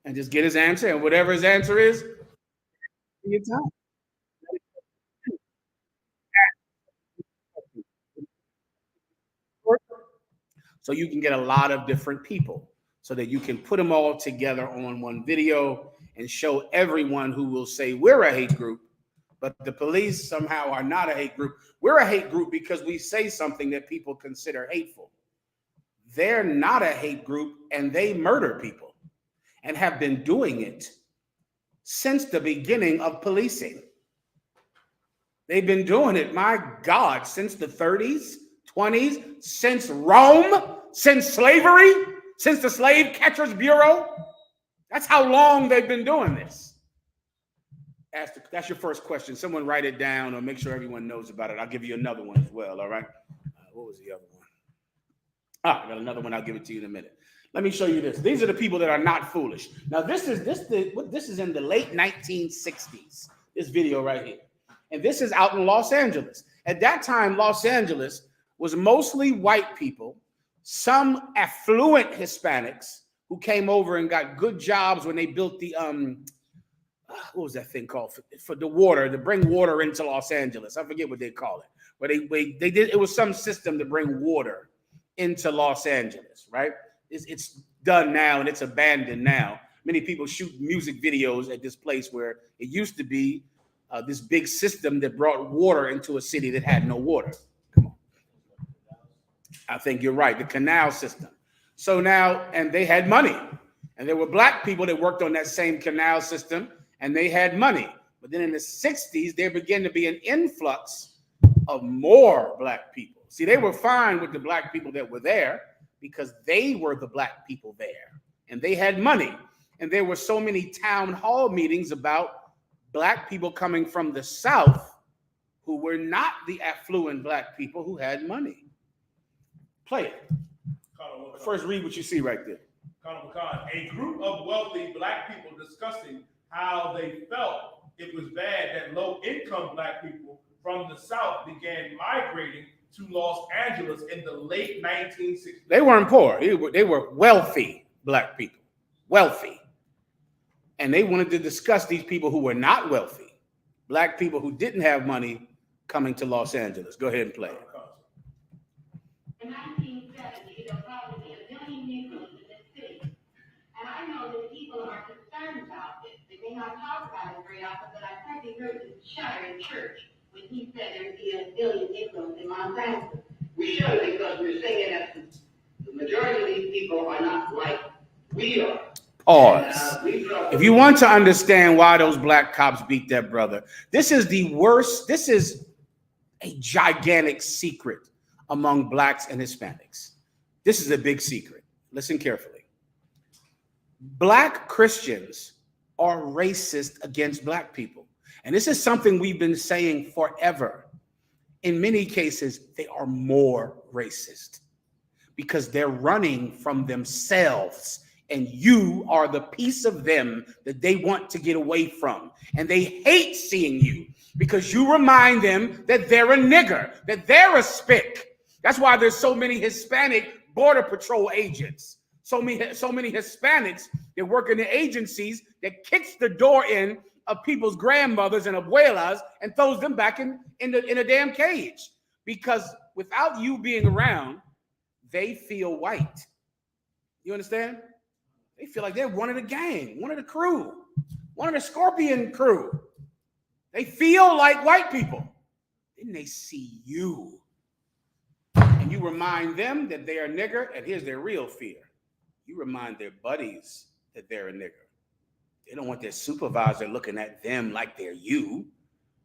and just get his answer, and whatever his answer is, your time. So you can get a lot of different people so that you can put them all together on one video and show everyone who will say we're a hate group, but the police somehow are not a hate group. We're a hate group because we say something that people consider hateful. They're not a hate group, and they murder people and have been doing it since the beginning of policing. They've been doing it, my God, since the 30s, 20s, since Rome, since slavery, since the Slave Catchers Bureau. That's how long they've been doing this. That's your first question. Someone write it down or make sure everyone knows about it. I'll give you another one as well, all right? What was the other one? I got another one. I'll give it to you in a minute. Let me show you this. These are the people that are not foolish. Now, this is in the late 1960s, this video right here. And this is out in Los Angeles. At that time, Los Angeles was mostly white people, some affluent Hispanics who came over and got good jobs when they built the, what was that thing called? For the water, to bring water into Los Angeles. I forget what they call it. But they did, it was some system to bring water into Los Angeles, right? It's done now and it's abandoned now. Many people shoot music videos at this place where it used to be this big system that brought water into a city that had no water. Come on. I think you're right, the canal system. So now, and they had money. And there were black people that worked on that same canal system and they had money. But then in the 60s, there began to be an influx of more black people. See, they were fine with the black people that were there because they were the black people there and they had money. And there were so many town hall meetings about black people coming from the South who were not the affluent black people who had money. Play it. First, read what you see right there. A group of wealthy black people discussing how they felt it was bad that low-income black people from the South began migrating to Los Angeles in the late 1960s. They weren't poor. They were wealthy black people. Wealthy. And they wanted to discuss these people who were not wealthy, black people who didn't have money coming to Los Angeles. Go ahead and play it. In 1970, there were probably 1 million Negroes in this city. And I know that people are concerned about this. They may not talk about it very often, but I probably heard him shudder in church when he said there would be 1 billion Negroes in Los Angeles. We shudder because we're saying that the majority of these people are not like we are. Pause. If you want to understand why those black cops beat their brother, this is the worst. This is a gigantic secret among blacks and Hispanics. This is a big secret. Listen carefully. Black Christians are racist against black people. And this is something we've been saying forever. in many cases, they are more racist because they're running from themselves. And you are the piece of them that they want to get away from. And they hate seeing you because you remind them that they're a nigger, that they're a spick. That's why there's so many Hispanic border patrol agents, so many Hispanics that work in the agencies that kicks the door in of people's grandmothers and abuelas and throws them back in a damn cage. Because without you being around, they feel white. You understand? They feel like they're one of the gang, one of the crew, one of the Scorpion crew. They feel like white people. Then they see you. And you remind them that they are nigger, and here's their real fear. You remind their buddies that they're a nigger. They don't want their supervisor looking at them like they're you.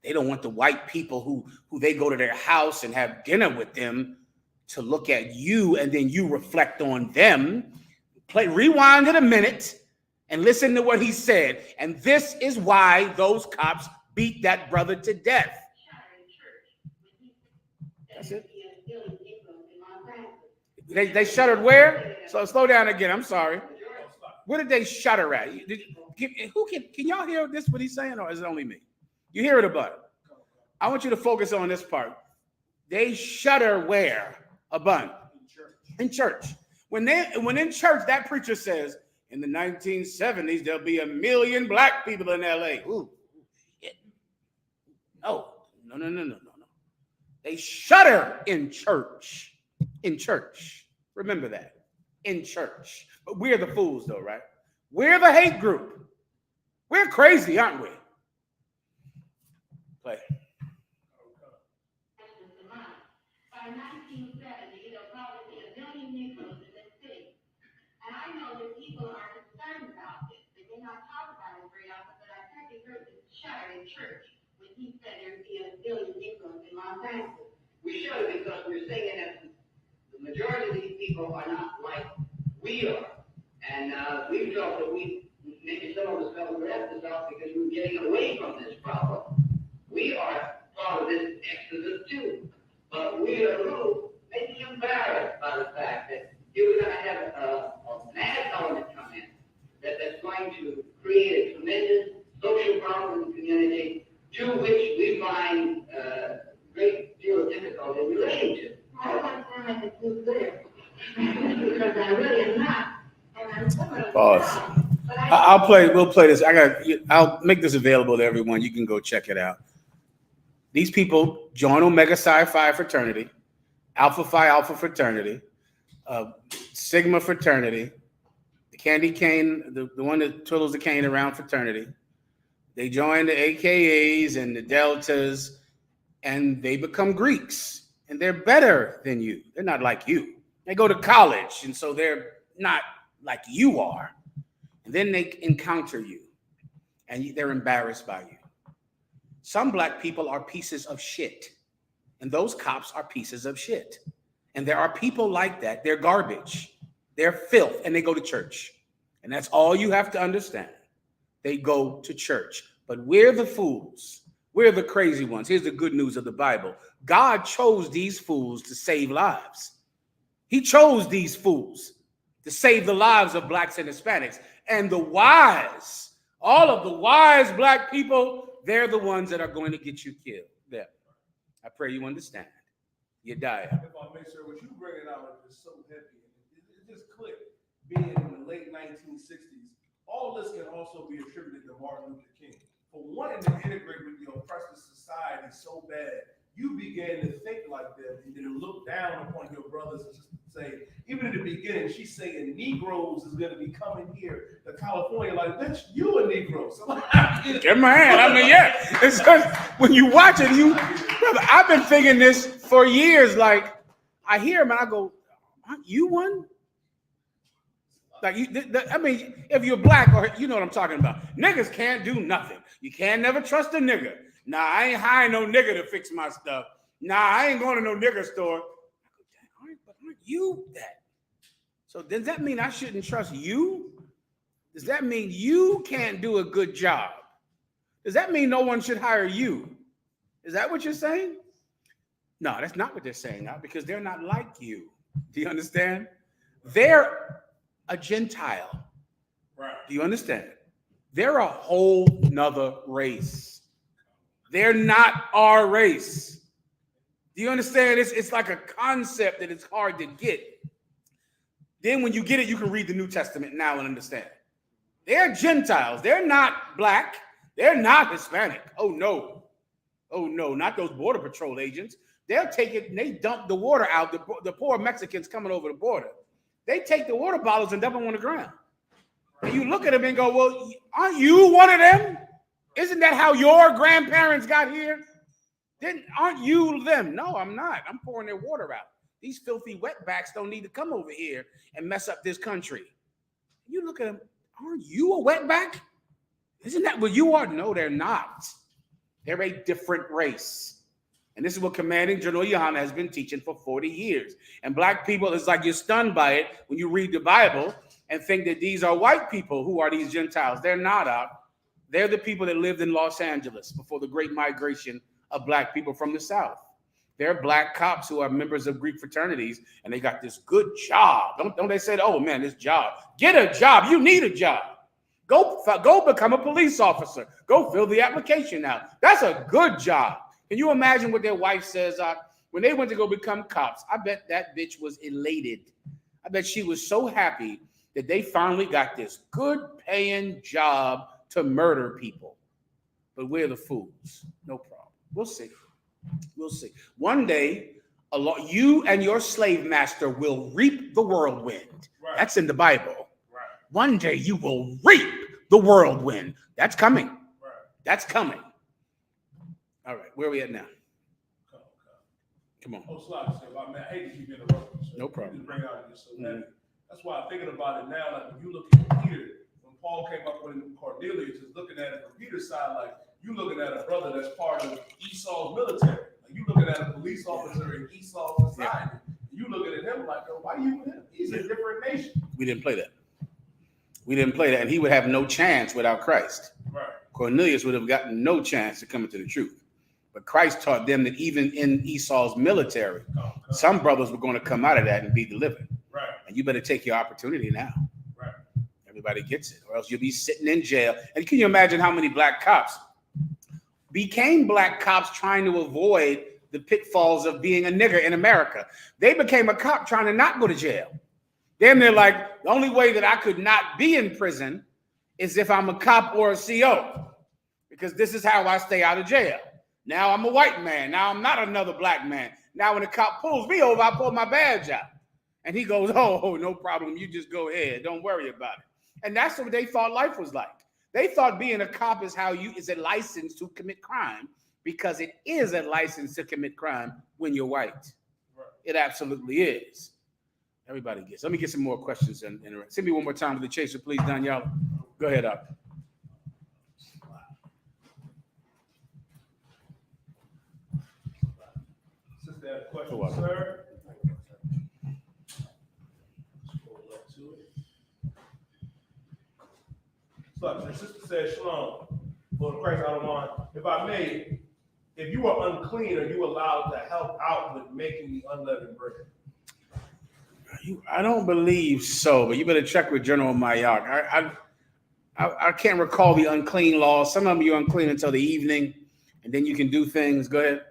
They don't want the white people who they go to their house and have dinner with them to look at you, and then you reflect on them. Rewind it a minute and listen to what he said. And this is why those cops beat that brother to death. That's it. They shuddered where? So slow down again. I'm sorry. Where did they shudder at? Can y'all hear this, what he's saying, or is it only me? You hear it about it. I want you to focus on this part. They shudder where? A bun. In church. When in church, that preacher says, in the 1970s, there'll be 1 million black people in LA. Ooh, shit. No. They shudder in church. In church. Remember that. In church. But we're the fools, though, right? We're the hate group. We're crazy, aren't we? Play. By 1970, there'll probably be 1 million Negroes in this city. And I know that people are concerned about this. They may not talk about it very often, but I certainly heard this shudder in church when he said there'd be 1 million Negroes in Los Angeles. We should, because we're saying that the majority of these people are not like we are. And we felt that maybe some of us felt we left this out because we were getting away from this problem. We are part of this exodus too. But we are a little maybe embarrassed by the fact that you're going to have a mass element come in that's going to create a tremendous social problem in the community to which we find a great deal of difficulty relating to. I don't want to sound like a good there because I really am not. Pause. We'll play this. I'll make this available to everyone. You can go check it out. These people join Omega Psi Phi fraternity, Alpha Phi Alpha fraternity, Sigma fraternity, the candy cane, the one that twiddles the cane around fraternity. They join the AKAs and the Deltas, and they become Greeks. And they're better than you. They're not like you. They go to college, and so they're not like you are. And then they encounter you, and they're embarrassed by you. Some black people are pieces of shit, and those cops are pieces of shit. And there are people like that. They're garbage. They're filth, and they go to church. And that's all you have to understand. They go to church. But we're the fools. We're the crazy ones. Here's the good news of the Bible. God chose these fools to save lives. He chose these fools to save the lives of blacks and Hispanics. And the wise, all of the wise black people, they're the ones that are going to get you killed. There. I pray you understand. You die. If I make sure what you bringing out is so heavy, it just clicked. Being in the late 1960s, all this can also be attributed to Martin Luther King. For wanting to integrate with the oppressive society so bad, you began to think like them and then look down upon your brothers and just say, even in the beginning, she's saying Negroes is going to be coming here to California. Like, bitch, you a Negro. So Give my hand. I mean, yeah. It's just, when you watch it, brother, I've been thinking this for years. Like, I hear him and I go, aren't you one? Like, I mean, if you're black, or you know what I'm talking about. Niggas can't do nothing. You can't never trust a nigga. Nah, I ain't hiring no nigga to fix my stuff. Nah, I ain't going to no nigga store. But aren't you that? So does that mean I shouldn't trust you? Does that mean you can't do a good job? Does that mean no one should hire you? Is that what you're saying? No, that's not what they're saying, because they're not like you. Do you understand? They're a Gentile. Right. Do you understand? They're a whole nother race. They're not our race. Do you understand? It's like a concept that it's hard to get. Then when you get it, you can read the New Testament now and understand. They're Gentiles. They're not black. They're not Hispanic. Oh, no. Oh, no, not those Border Patrol agents. They'll take it and they dump the water out. The poor Mexicans coming over the border. They take the water bottles and dump them on the ground. And you look at them and go, well, aren't you one of them? Isn't that how your grandparents got here? Aren't you them? No, I'm not. I'm pouring their water out. These filthy wetbacks don't need to come over here and mess up this country. You look at them, aren't you a wetback? Isn't that what you are? No, they're not. They're a different race. And this is what Commanding General Yohana has been teaching for 40 years. And black people, it's like you're stunned by it when you read the Bible and think that these are white people who are these Gentiles. They're not out. They're the people that lived in Los Angeles before the great migration of black people from the South. They're black cops who are members of Greek fraternities, and they got this good job. Don't they say, oh man, this job. Get a job. You need a job. Go become a police officer. Go fill the application out. That's a good job. Can you imagine what their wife says when they went to go become cops? I bet that bitch was elated. I bet she was so happy that they finally got this good paying job to murder people. But we're the fools. No problem. We'll see. We'll see. One day, you and your slave master will reap the whirlwind. Right. That's in the Bible. Right. One day you will reap the whirlwind. That's coming. Right. That's coming. All right, where are we at now? Come on. Oh, sorry, I hate to keep interrupting. So no problem. Bring out this so heavy. That's why I'm thinking about it now. Like when you look at Peter, when Paul came up with Cornelius, is looking at it from Peter's side, like you looking at a brother that's part of Esau's military. Like you looking at a police officer in Esau's society. Yeah. You looking at him like, oh, why are you with him? He's a different nation. We didn't play that. And he would have no chance without Christ. Right. Cornelius would have gotten no chance to come into the truth. But Christ taught them that even in Esau's military, some brothers were going to come out of that and be delivered. Right. And you better take your opportunity now. Right. Everybody gets it, or else you'll be sitting in jail. And can you imagine how many black cops became black cops trying to avoid the pitfalls of being a nigger in America? They became a cop trying to not go to jail. Then they're like, the only way that I could not be in prison is if I'm a cop or a CO, because this is how I stay out of jail. Now I'm a white man. Now I'm not another black man. Now when the cop pulls me over, I pull my badge out. And he goes, oh, no problem. You just go ahead. Don't worry about it. And that's what they thought life was like. They thought being a cop is a license to commit crime, because it is a license to commit crime when you're white. Right. It absolutely is. Everybody gets. Let me get some more questions. And send me one more time to the chaser, please, Danielle. Go ahead up. Question, sir. So, the sister says, Shalom, Lord Christ, I don't mind. If I may, if you are unclean, are you allowed to help out with making the unleavened bread? I don't believe so, but you better check with General Mayock. I can't recall the unclean law. Some of them you're unclean until the evening, and then you can do things. Go ahead.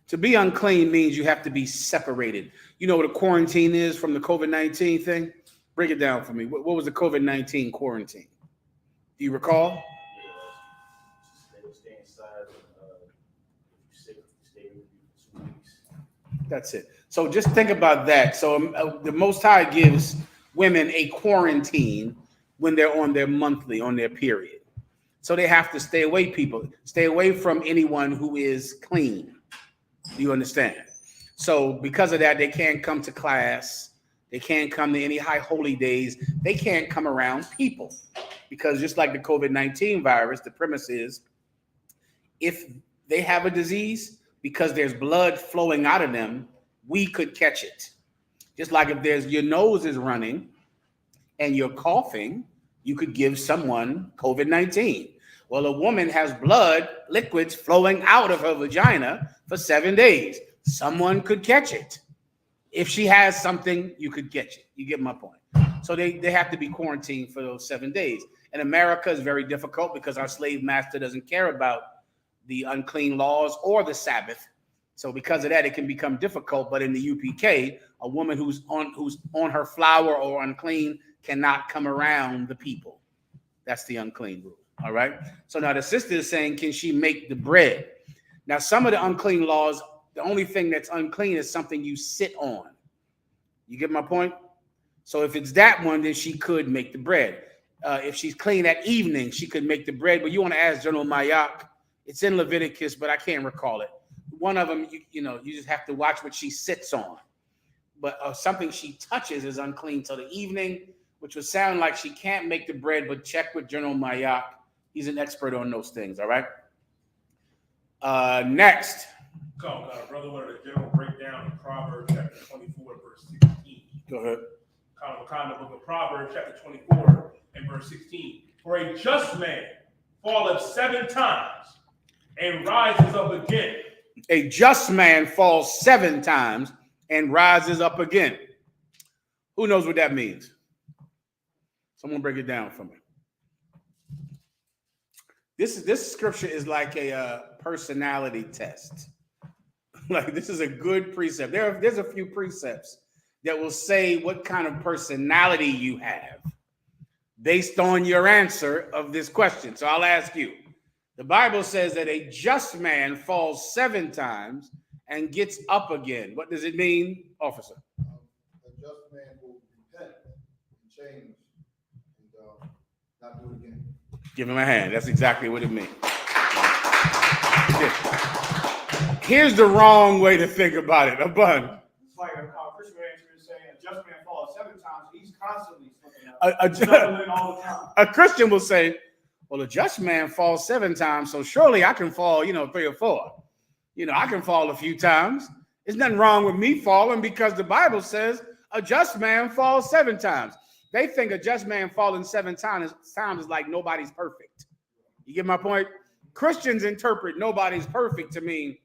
To be unclean means you have to be separated. You know what a quarantine is from the COVID-19 thing? Break it down for me. What was the COVID-19 quarantine? Do you recall? That's it. So just think about that. So the Most High gives women a quarantine when they're on their monthly, on their period. So they have to stay away from anyone who is clean. Do you understand? So because of that, they can't come to class. They can't come to any high holy days. They can't come around people, because just like the COVID-19 virus, the premise is if they have a disease, because there's blood flowing out of them, we could catch it. Just like if your nose is running and you're coughing, you could give someone COVID-19. Well, a woman has blood, liquids flowing out of her vagina for 7 days. Someone could catch it. If she has something, you could catch it. You get my point. So they have to be quarantined for those 7 days. In America, it's very difficult because our slave master doesn't care about the unclean laws or the Sabbath. So because of that, it can become difficult. But in the UPK, a woman who's on her flower or unclean cannot come around the people. That's the unclean rule. All right. So now the sister is saying, can she make the bread? Now, some of the unclean laws, the only thing that's unclean is something you sit on. You get my point? So if it's that one, then she could make the bread. If she's clean that evening, she could make the bread. But you want to ask General Mayak. It's in Leviticus, but I can't recall it. One of them, you just have to watch what she sits on. But something she touches is unclean till the evening, which would sound like she can't make the bread, but check with General Mayak. He's an expert on those things, all right? Next. Brother wanted a general breakdown of Proverbs chapter 24, verse 16. Go ahead. Kind of book of Proverbs chapter 24 and verse 16. For a just man falleth 7 times and rises up again. A just man falls 7 times and rises up again. Who knows what that means? Someone break it down for me. This scripture is like a personality test. Like, this is a good precept. There's a few precepts that will say what kind of personality you have based on your answer of this question. So I'll ask you. The Bible says that a just man falls 7 times and gets up again. What does it mean, officer? A just man will repent and change and not do it again. Give him a hand. That's exactly what it means. Here's the wrong way to think about it. A bun. It's like a Christian answer is saying a just man falls 7 times. He's constantly slipping up. All the time. A Christian will say, well, a just man falls 7 times, so surely I can fall, 3 or 4. I can fall a few times. There's nothing wrong with me falling because the Bible says a just man falls 7 times. They think a just man falling 7 times is like nobody's perfect. You get my point? Christians interpret nobody's perfect to mean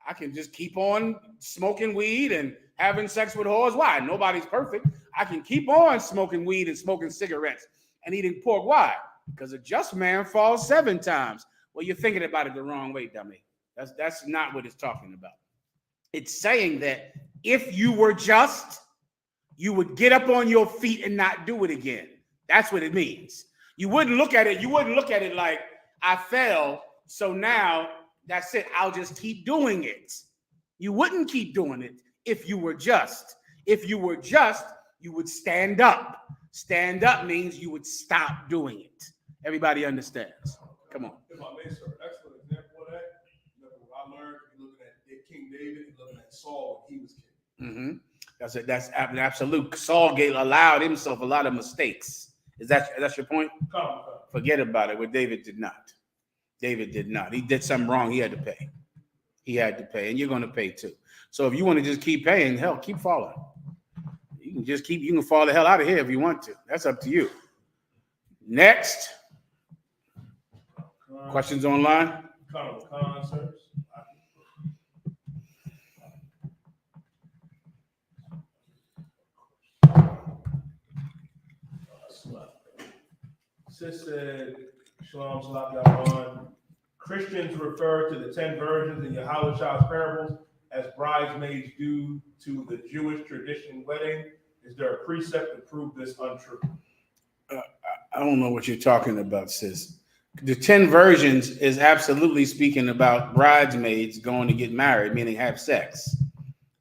I can just keep on smoking weed and having sex with whores. Why? Nobody's perfect. I can keep on smoking weed and smoking cigarettes and eating pork. Why? Because a just man falls 7 times. Well, you're thinking about it the wrong way, dummy. That's not what it's talking about. It's saying that if you were just, you would get up on your feet and not do it again. That's what it means. You wouldn't look at it like I fell, so now that's it. I'll just keep doing it. You wouldn't keep doing it if you were just. If you were just, you would stand up. Stand up means you would stop doing it. Everybody understands. Come on. If I may, sir, excellent example of that. What I learned, looking at King David and looking at Saul when he was king. Mm-hmm. That's an absolute. Saul allowed himself a lot of mistakes. That's your point? Come. Forget about it. What David did not. David did not. He did something wrong. He had to pay. And you're going to pay too. So if you want to just keep paying, hell, keep falling. You can fall the hell out of here if you want to. That's up to you. Next. Questions online? Concerts. Sis said, Shalom, Shalom, Christians refer to the 10 virgins in Yahweh's parables as bridesmaids do to the Jewish tradition wedding. Is there a precept to prove this untrue? I don't know what you're talking about, sis. The 10 virgins is absolutely speaking about bridesmaids going to get married, meaning have sex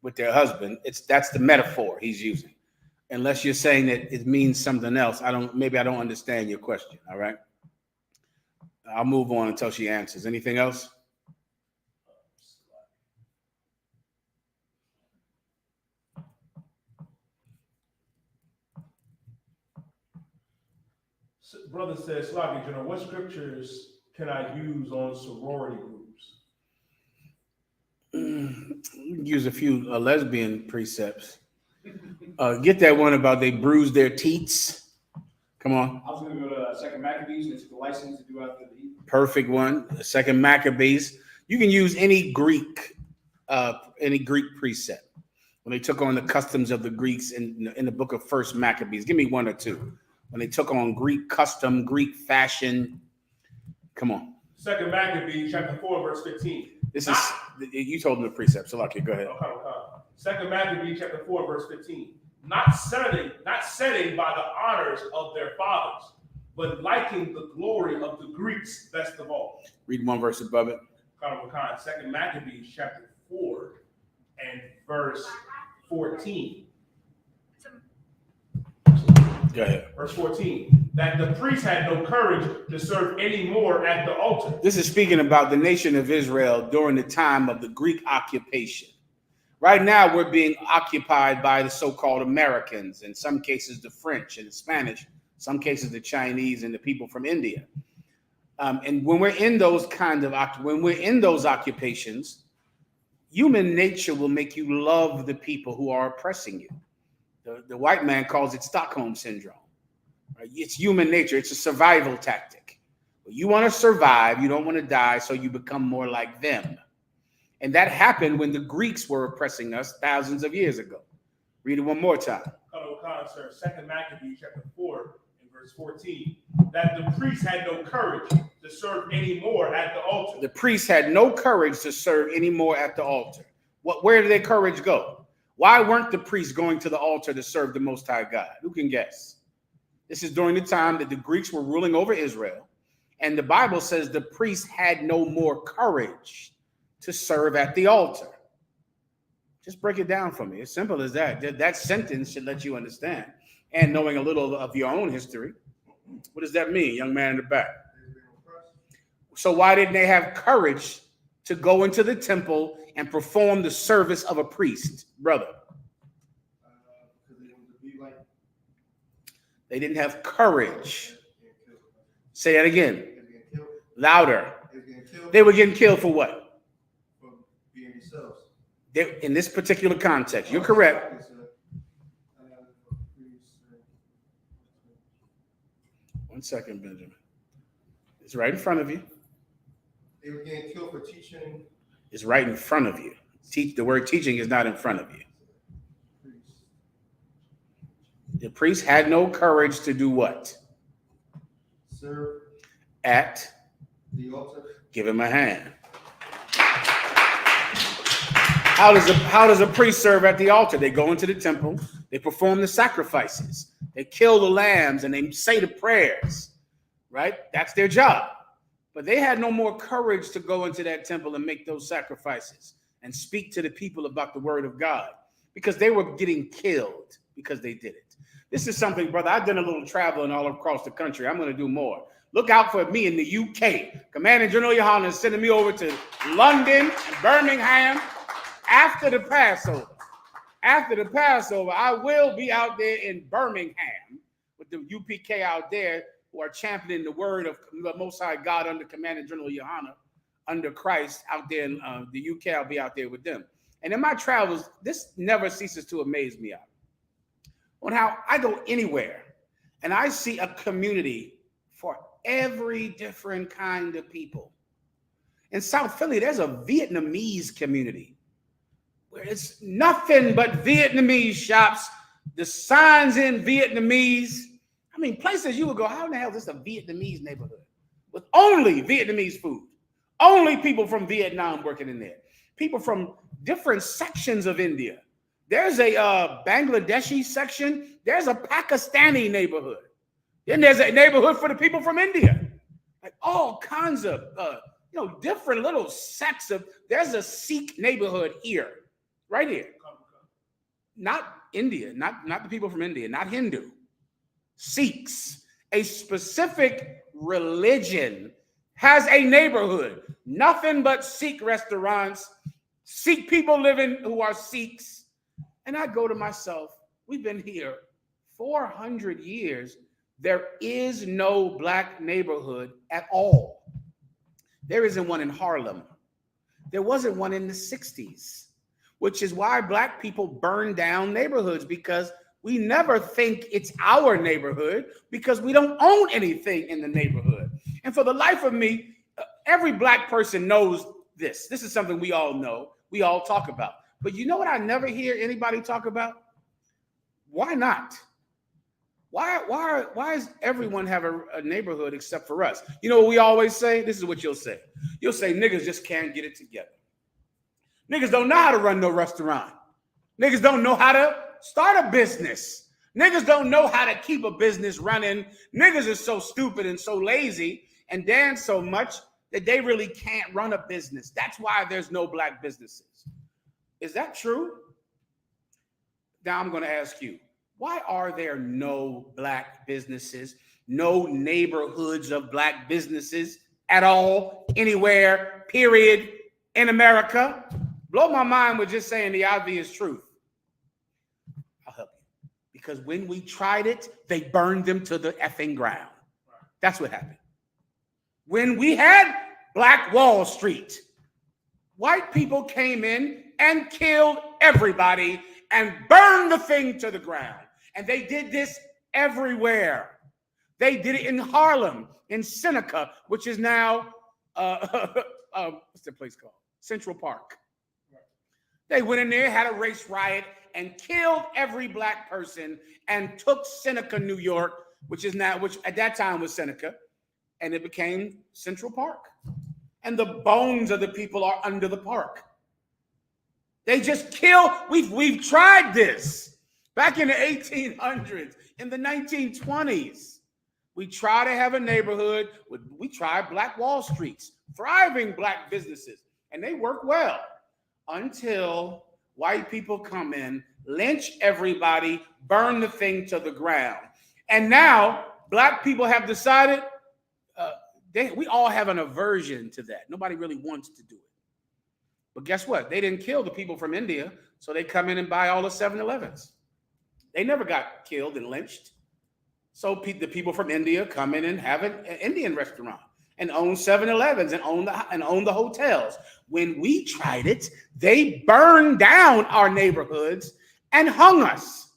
with their husband. That's the metaphor he's using. Unless you're saying that it means something else, I don't understand your question. All right. I'll move on until she answers. Anything else? Brother says, Slavic General, what scriptures can I use on sorority groups? You can use a few lesbian precepts. Get that one about they bruise their teats. Come on. I was going to go to Second Maccabees. They took the license to do after the evening. Perfect one. Second Maccabees. You can use any Greek precept when they took on the customs of the Greeks in the book of First Maccabees. Give me one or two. When they took on Greek custom, Greek fashion. Come on. Second Maccabees, chapter 4, verse 15. This is you told them the precept. So okay, go ahead. Okay. Second Maccabees, chapter 4, verse 15. Not setting by the honors of their fathers, but liking the glory of the Greeks best of all. Read one verse above it. Second Maccabees, chapter 4, and verse 14. Go ahead. Verse 14. That the priests had no courage to serve any more at the altar. This is speaking about the nation of Israel during the time of the Greek occupation. Right now, we're being occupied by the so-called Americans, in some cases the French and the Spanish, some cases the Chinese and the people from India. And when we're in those occupations, human nature will make you love the people who are oppressing you. The white man calls it Stockholm syndrome. Right? It's human nature. It's a survival tactic. You want to survive. You don't want to die, so you become more like them. And that happened when the Greeks were oppressing us thousands of years ago. Read it one more time. Second Maccabees, chapter 4, and verse 14. That the priests had no courage to serve any more at the altar. The priests had no courage to serve any more at the altar. Where did their courage go? Why weren't the priests going to the altar to serve the Most High God? Who can guess? This is during the time that the Greeks were ruling over Israel. And the Bible says the priests had no more courage to serve at the altar. Just break it down for me. As simple as that. That sentence should let you understand. And knowing a little of your own history. What does that mean, young man in the back? So why didn't they have courage to go into the temple and perform the service of a priest, brother? They didn't have courage. Say that again. Louder. They were getting killed for what? In this particular context, you're correct. One second, Benjamin. It's right in front of you. They were getting killed for teaching. It's right in front of you. The word teaching is not in front of you. The priest had no courage to do what? Serve at the altar. Give him a hand. How does a priest serve at the altar? They go into the temple, they perform the sacrifices, they kill the lambs, and they say the prayers, right? That's their job. But they had no more courage to go into that temple and make those sacrifices and speak to the people about the word of God because they were getting killed because they did it. This is something, brother, I've done a little traveling all across the country. I'm going to do more. Look out for me in the UK. Commander General Yohanan is sending me over to London and Birmingham after the Passover. After the Passover, I will be out there in Birmingham with the UPK out there who are championing the word of the Most High God under Commander General Yohanan, under Christ out there in the UK. I'll be out there with them. And in my travels, this never ceases to amaze me on how I go anywhere and I see a community for every different kind of people. In South Philly, there's a Vietnamese community where it's nothing but Vietnamese shops, the signs in Vietnamese. I mean, places you would go, how in the hell is this a Vietnamese neighborhood with only Vietnamese food? Only people from Vietnam working in there. People from different sections of India. There's a Bangladeshi section. There's a Pakistani neighborhood. Then there's a neighborhood for the people from India. Like all kinds of, different little sects of, there's a Sikh neighborhood here, right here. Not India, not the people from India, not Hindu. Sikhs, a specific religion has a neighborhood, nothing but Sikh restaurants, Sikh people living who are Sikhs. And I go to myself, we've been here 400 years. There is no black neighborhood at all. There isn't one in Harlem. There wasn't one in the 60s, which is why black people burned down neighborhoods, because We never think it's our neighborhood because we don't own anything in the neighborhood. And for the life of me, every black person knows this. This is something we all know. We all talk about. But you know what I never hear anybody talk about? Why not? Why does everyone have a neighborhood except for us? You know what we always say? This is what you'll say. You'll say niggas just can't get it together. Niggas don't know how to run no restaurant. Niggas don't know how to start a business. Niggas don't know how to keep a business running. Niggas are so stupid and so lazy and dance so much that they really can't run a business. That's why there's no black businesses. Is that true? Now I'm going to ask you, why are there no black businesses, no neighborhoods of black businesses at all, anywhere, period, in America? Blow my mind with just saying the obvious truth. I'll help you. Because when we tried it, they burned them to the effing ground. That's what happened. When we had Black Wall Street, white people came in and killed everybody and burned the thing to the ground. And they did this everywhere. They did it in Harlem, in Seneca, which is now, what's the place called? Central Park. They went in there, had a race riot, and killed every black person and took Seneca, New York, which at that time was Seneca, and it became Central Park. And the bones of the people are under the park. They just kill. We've tried this back in the 1800s, in the 1920s. We try to have a neighborhood. We tried Black Wall Streets, thriving black businesses, and they work well until white people come in, lynch everybody, burn the thing to the ground. And now black people have decided we all have an aversion to that. Nobody really wants to do it. But guess what? They didn't kill the people from India, so they come in and buy all the 7-Elevens. They never got killed and lynched. So the people from India come in and have an Indian restaurant and own 7-Elevens and own the hotels. When we tried it, they burned down our neighborhoods and hung us.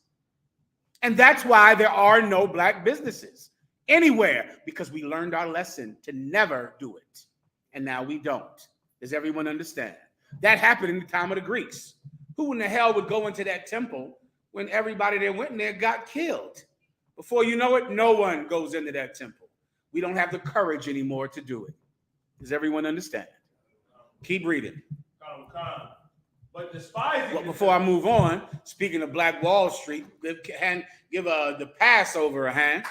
And that's why there are no black businesses anywhere, because we learned our lesson to never do it. And now we don't. Does everyone understand? That happened in the time of the Greeks. Who in the hell would go into that temple when everybody that went in there got killed? Before you know it, no one goes into that temple. We don't have the courage anymore to do it. Does everyone understand? Keep reading. But despising. But before I move on, speaking of Black Wall Street, give the Passover a hand.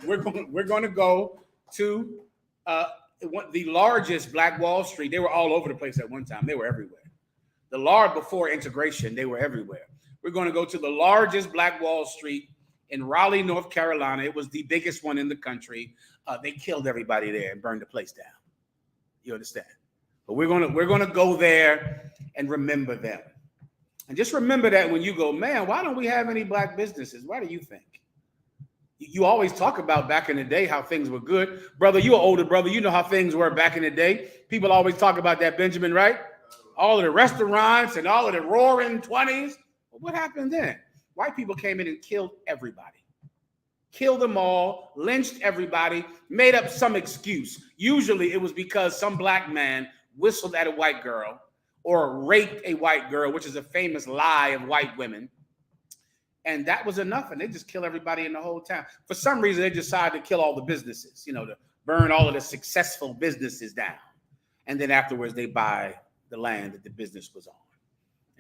We're going to go to the largest Black Wall Street. They were all over the place at one time. They were everywhere. Before integration, they were everywhere. We're going to go to the largest Black Wall Street in Raleigh, North Carolina. It was the biggest one in the country. They killed everybody there and burned the place down. You understand? But we're gonna go there and remember them. And just remember that when you go, man, why don't we have any black businesses? Why do you think? You always talk about back in the day how things were good. Brother, you're an older brother. You know how things were back in the day. People always talk about that, Benjamin, right? All of the restaurants and all of the roaring 20s. Well, what happened then? White people came in and killed everybody. Killed them all, lynched everybody, made up some excuse. Usually it was because some black man whistled at a white girl or raped a white girl, which is a famous lie of white women. And that was enough. And they just kill everybody in the whole town. For some reason, they decided to kill all the businesses, to burn all of the successful businesses down. And then afterwards, they buy the land that the business was on.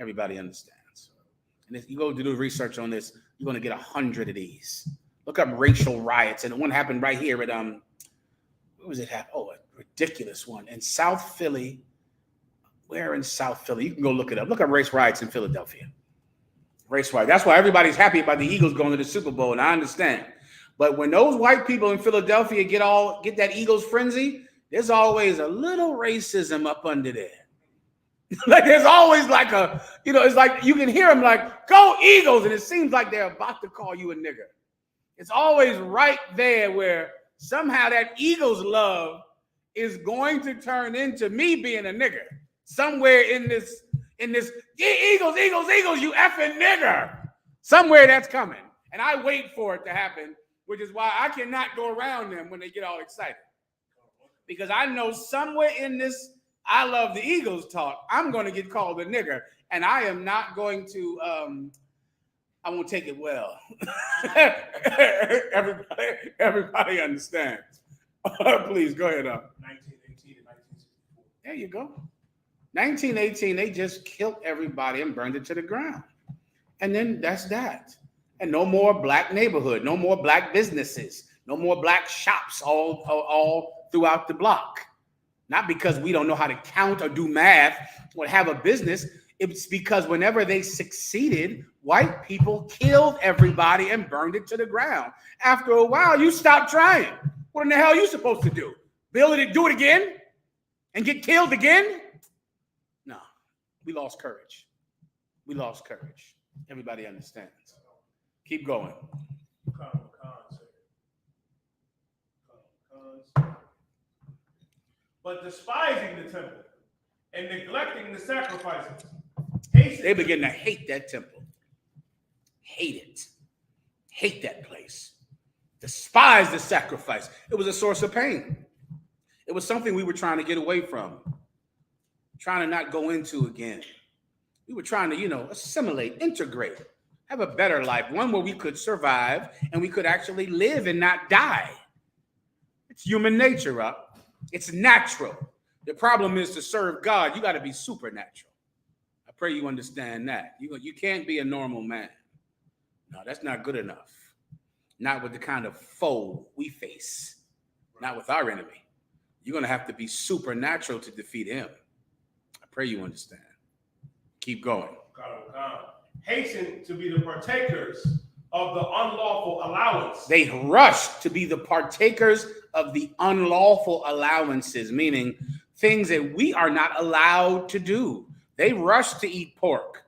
Everybody understands. And if you go to do research on this, you're going to get 100 of these. Look up racial riots. And one happened right here at, where was it happen? Oh, a ridiculous one. In South Philly. Where in South Philly? You can go look it up. Look up race riots in Philadelphia. Race riot. That's why everybody's happy about the Eagles going to the Super Bowl, and I understand. But when those white people in Philadelphia get that Eagles frenzy, there's always a little racism up under there. Like there's always like it's like you can hear them like, go Eagles, and it seems like they're about to call you a nigger. It's always right there where somehow that Eagles love is going to turn into me being a nigger somewhere in this in this Eagles, you effing nigger. Somewhere that's coming. And I wait for it to happen, which is why I cannot go around them when they get all excited. Because I know somewhere in this I love the Eagles talk, I'm going to get called a nigger. And I am not going to, I won't take it well. everybody understands. Please, go ahead. 1918 and 1964. There you go. 1918, they just killed everybody and burned it to the ground. And then that's that. And no more black neighborhood, no more black businesses, no more black shops all throughout the block. Not because we don't know how to count or do math or have a business. It's because whenever they succeeded, white people killed everybody and burned it to the ground. After a while, you stop trying. What in the hell are you supposed to do? Do it again? And get killed again? No, we lost courage. We lost courage. Everybody understands. Keep going. But despising the temple and neglecting the sacrifices, they begin to hate that temple. Hate it. Hate that place. Despise the sacrifice. It was a source of pain. It was something we were trying to get away from, trying to not go into again. We were trying to, assimilate, integrate, have a better life, one where we could survive and we could actually live and not die. It's human nature, It's natural. The problem is to serve God, you got to be supernatural. I pray you understand that. You can't be a normal man. No, that's not good enough. Not with the kind of foe we face. Not with our enemy. You're going to have to be supernatural to defeat him. I pray you understand. Keep going. Hasten to be the partakers of the unlawful allowance. They rushed to be the partakers of the unlawful allowances, meaning things that we are not allowed to do. They rushed to eat pork.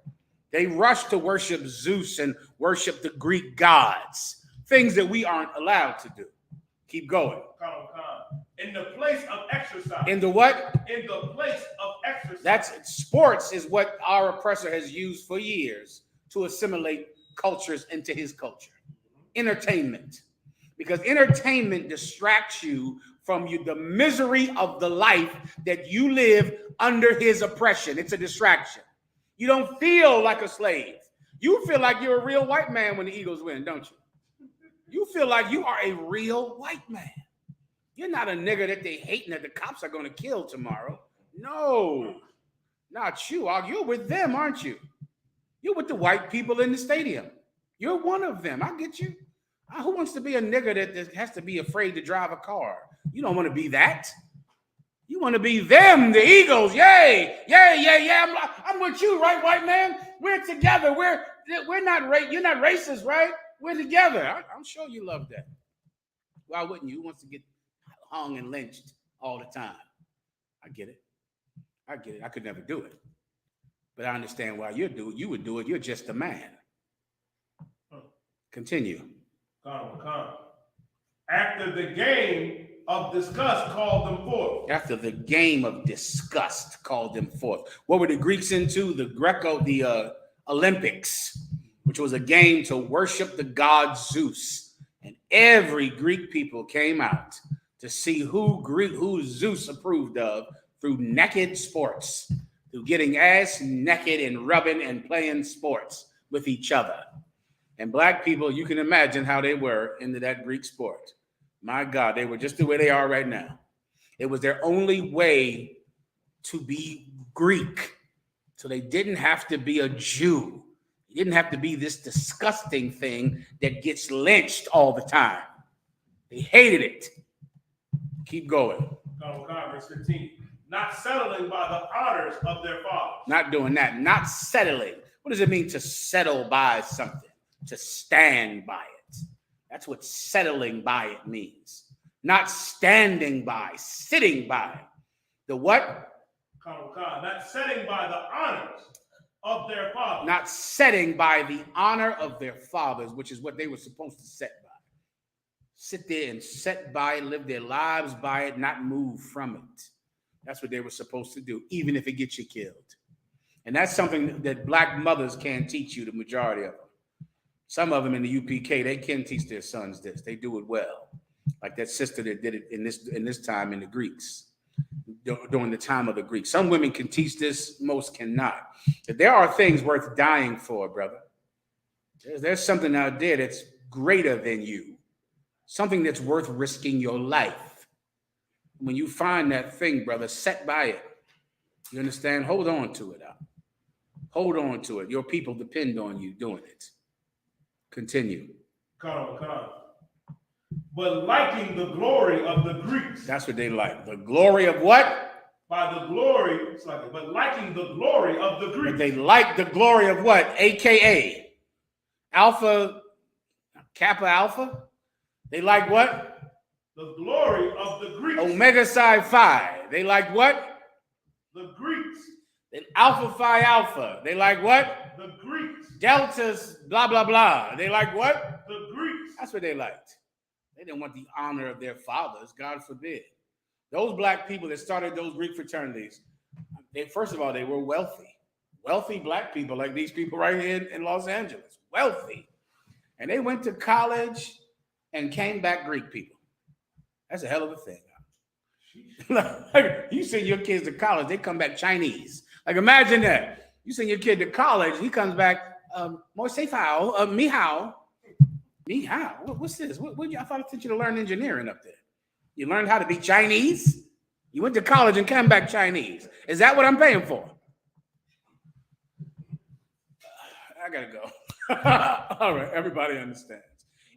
They rushed to worship Zeus and worship the Greek gods, things that we aren't allowed to do. Keep going. In the place of exercise. In the what? In the place of exercise. That's sports is what our oppressor has used for years to assimilate cultures into his culture. Entertainment. Because entertainment distracts you from the misery of the life that you live under his oppression. It's a distraction. You don't feel like a slave. You feel like you're a real white man when the Eagles win, don't you? You feel like you are a real white man. You're not a nigger that they hate and that the cops are going to kill tomorrow. No, not you. You're with them, aren't you? You're with the white people in the stadium. You're one of them. I get you. Who wants to be a nigger that has to be afraid to drive a car? You don't want to be that. You want to be them, the Eagles. Yay, yay, yay, yeah. I'm with you, right, white man? We're together. We're not you're not racist, right? We're together. I'm sure you love that. Why wouldn't you? Who wants to get hung and lynched all the time? I get it. I could never do it. But I understand why you would do it. You're just a man. Continue. After the game of disgust called them forth. After the game of disgust called them forth. What were the Greeks into? The Olympics, which was a game to worship the god Zeus. And every Greek people came out to see who Zeus approved of through naked sports, through getting ass naked and rubbing and playing sports with each other. And black people, you can imagine how they were into that Greek sport. My God, they were just the way they are right now. It was their only way to be Greek. So they didn't have to be a Jew. You didn't have to be this disgusting thing that gets lynched all the time. They hated it. Keep going. Verse 15. Not settling by the honors of their fathers. Not doing that. Not settling. What does it mean to settle by something? To stand by it. That's what settling by it means. Not standing by, sitting by. The what? Not setting by the honors of their fathers. Not setting by the honor of their fathers, which is what they were supposed to set by. Sit there and set by it, live their lives by it, not move from it. That's what they were supposed to do, even if it gets you killed. And that's something that black mothers can't teach you, the majority of them. Some of them in the UPK, they can teach their sons this. They do it well. Like that sister that did it in this time in the Greeks, during the time of the Greeks. Some women can teach this, most cannot. But there are things worth dying for, brother. There's something out there that's greater than you, something that's worth risking your life. When you find that thing, brother, set by it. You understand? Hold on to it. Hold on to it. Your people depend on you doing it. Continue. Come on. But liking the glory of the Greeks. That's what they like. The glory of what? By the glory, but liking the glory of the Greeks. But they like the glory of what? AKA Alpha, Kappa Alpha. They like what? The glory of the Greeks. Omega Psi Phi. They like what? The Greeks. Then Alpha Phi Alpha. They like what? The Greeks. Deltas, blah, blah, blah. They like what? The Greeks. That's what they liked. They didn't want the honor of their fathers, God forbid. Those black people that started those Greek fraternities, first of all, they were wealthy. Wealthy black people like these people right here in Los Angeles. Wealthy. And they went to college and came back Greek people. That's a hell of a thing. Like, you send your kids to college, they come back Chinese. Like, imagine that. You send your kid to college, he comes back, Mo Se Fao, Mi Hao. Mi Hao? What's this? I thought I sent you to learn engineering up there. You learned how to be Chinese? You went to college and came back Chinese. Is that what I'm paying for? I gotta go. All right, everybody understands.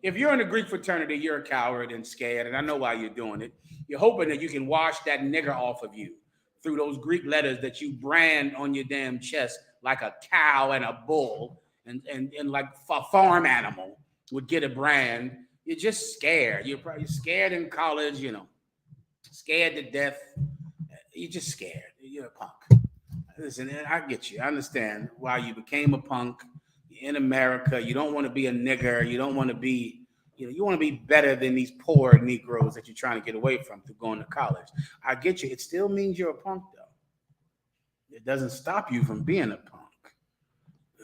If you're in a Greek fraternity, you're a coward and scared, and I know why you're doing it. You're hoping that you can wash that nigger off of you through those Greek letters that you brand on your damn chest like a cow and a bull and like a farm animal would get a brand. You're just scared. You're probably scared in college, scared to death. You're just scared. You're a punk. Listen, I get you. I understand why you became a punk. You're in America. You don't want to be a nigger. You don't want to be, you want to be better than these poor Negroes that you're trying to get away from through going to college. I get you. It still means you're a punk, though. It doesn't stop you from being a punk.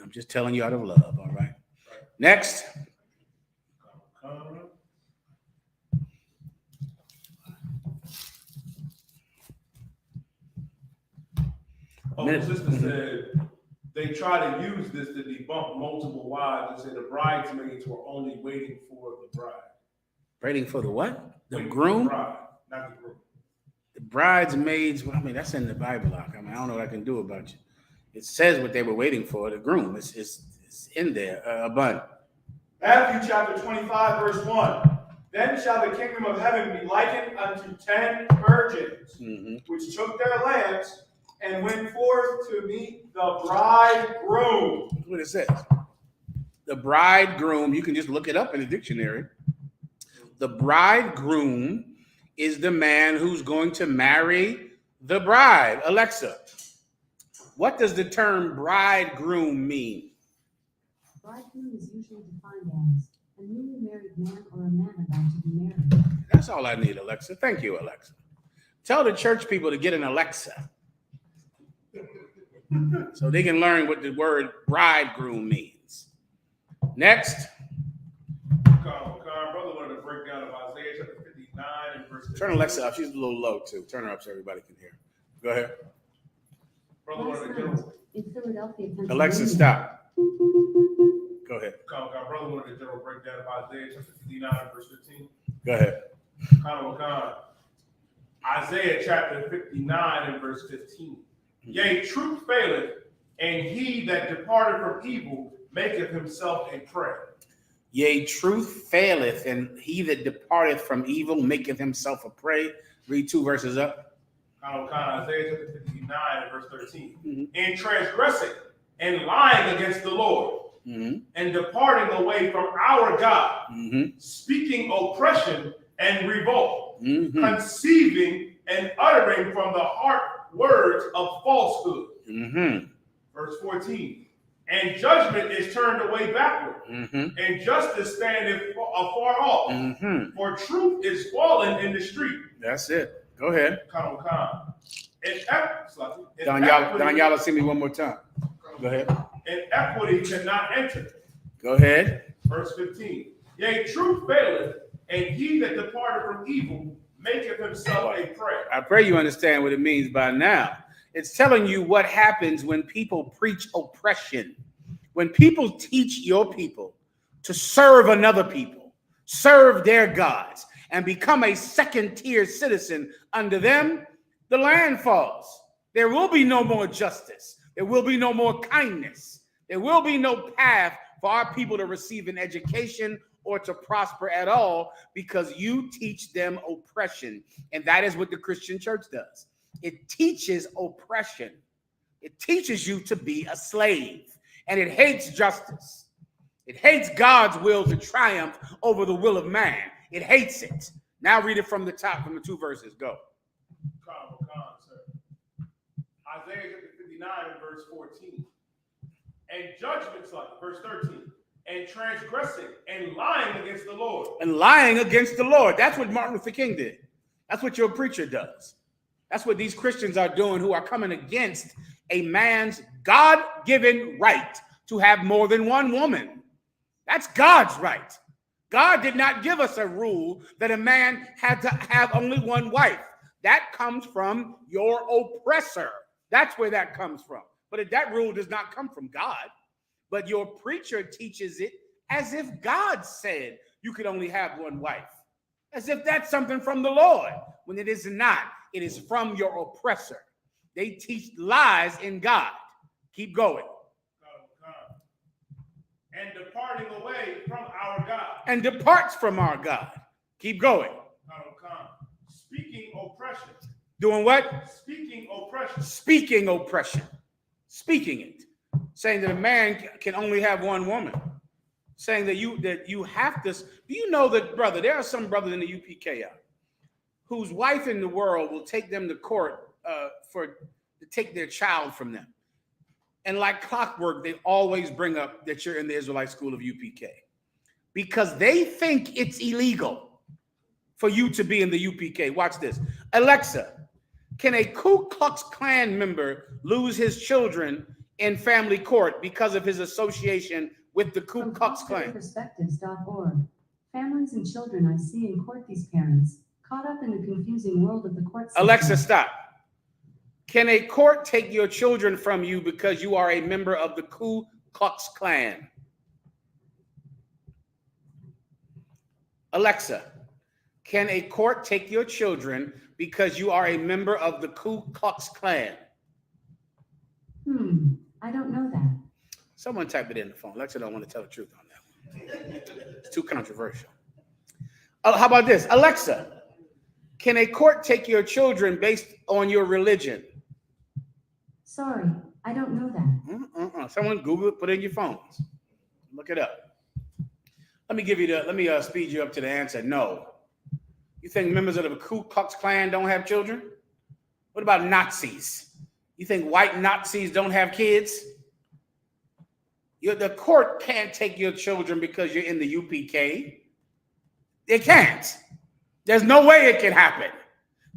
I'm just telling you out of love, all right? Next. The sister said they try to use this to debunk multiple wives and say the bridesmaids were only waiting for the bride. Waiting for the what? The Waiting groom? For the bride, not the groom. The bridesmaids, that's in the Bible. I don't know what I can do about you. It says what they were waiting for, the groom. It's in there, a bun. Matthew chapter 25, verse 1. Then shall the kingdom of heaven be likened unto 10 virgins, which took their lamps and went forth to meet the bridegroom. That's what it says. The bridegroom, you can just look it up in the dictionary. The bridegroom is the man who's going to marry the bride. Alexa, what does the term bridegroom mean? Bridegroom is usually defined as a newly married man or a man about to be married. That's all I need, Alexa. Thank you, Alexa. Tell the church people to get an Alexa so they can learn what the word bridegroom means. Next. Brother wanted to break down of Isaiah chapter 59 and verse 15. Turn Alexa up. She's a little low, too. Turn her up so everybody can hear. Go ahead. Brother wanted to In Philadelphia, Pennsylvania. Alexa, stop. Go ahead. Brother wanted a general breakdown of Isaiah chapter 59 and verse 15. Go ahead. Isaiah chapter 59 and verse 15. Yea, truth faileth, and he that departed from evil maketh himself a prey. Yea, truth faileth, and he that departeth from evil maketh himself a prey. Read 2 verses up. Isaiah chapter 59 and verse 13. In transgressing and lying against the Lord, and departing away from our God, speaking oppression and revolt, conceiving and uttering from the heart words of falsehood. Verse 14. And judgment is turned away backward, and justice standeth afar off. For truth is fallen in the street. That's it. Go ahead. And Don, y'all see me one more time. Go ahead. and equity cannot enter. Go ahead. Verse 15. Yea, truth faileth, and he that departed from evil maketh himself a prey. I pray you understand what it means by now. It's telling you what happens when people preach oppression. When people teach your people to serve another people, serve their gods, and become a second-tier citizen under them, the land falls. There will be no more justice. There will be no more kindness. There will be no path for our people to receive an education or to prosper at all, because you teach them oppression. And that is what the Christian church does. It teaches oppression. It teaches you to be a slave, and it hates justice. It hates God's will to triumph over the will of man. It hates it. Now read it from the top, from the 2 verses. Go. Isaiah chapter 59 and verse 14. And judgments like, verse 13. And transgressing and lying against the Lord. And lying against the Lord. That's what Martin Luther King did. That's what your preacher does. That's what these Christians are doing, who are coming against a man's God-given right to have more than one woman. That's God's right. God did not give us a rule that a man had to have only one wife. That comes from your oppressor. That's where that comes from. But that rule does not come from God. But your preacher teaches it as if God said you could only have one wife, as if that's something from the Lord, when it is not. It is from your oppressor. They teach lies in God. Keep going. And departing away from our God. And departs from our God. Keep going. Speaking oppression. Doing what? Speaking oppression. Speaking oppression. Speaking it. Saying that a man can only have one woman. Saying that you have to. Do you know that, brother, there are some brothers in the UPK whose wife in the world will take them to court to take their child from them. And like clockwork, they always bring up that you're in the Israelite school of UPK, because they think it's illegal for you to be in the UPK. Watch this. Alexa, can a Ku Klux Klan member lose his children in family court because of his association with the Ku Klux Klan? Perspectives.org. Families and children I see in court, these parents, caught up in the confusing world of the court system. Alexa, stop. Can a court take your children from you because you are a member of the Ku Klux Klan? Alexa, can a court take your children because you are a member of the Ku Klux Klan? I don't know that. Someone type it in the phone. Alexa don't want to tell the truth on that one. It's too controversial. How about this? Alexa, can a court take your children based on your religion? Sorry, I don't know that. Someone Google it, put it in your phones. Look it up. Let me speed you up to the answer. No. You think members of the Ku Klux Klan don't have children? What about Nazis? You think white Nazis don't have kids? The court can't take your children because you're in the UPK. It can't. There's no way it can happen.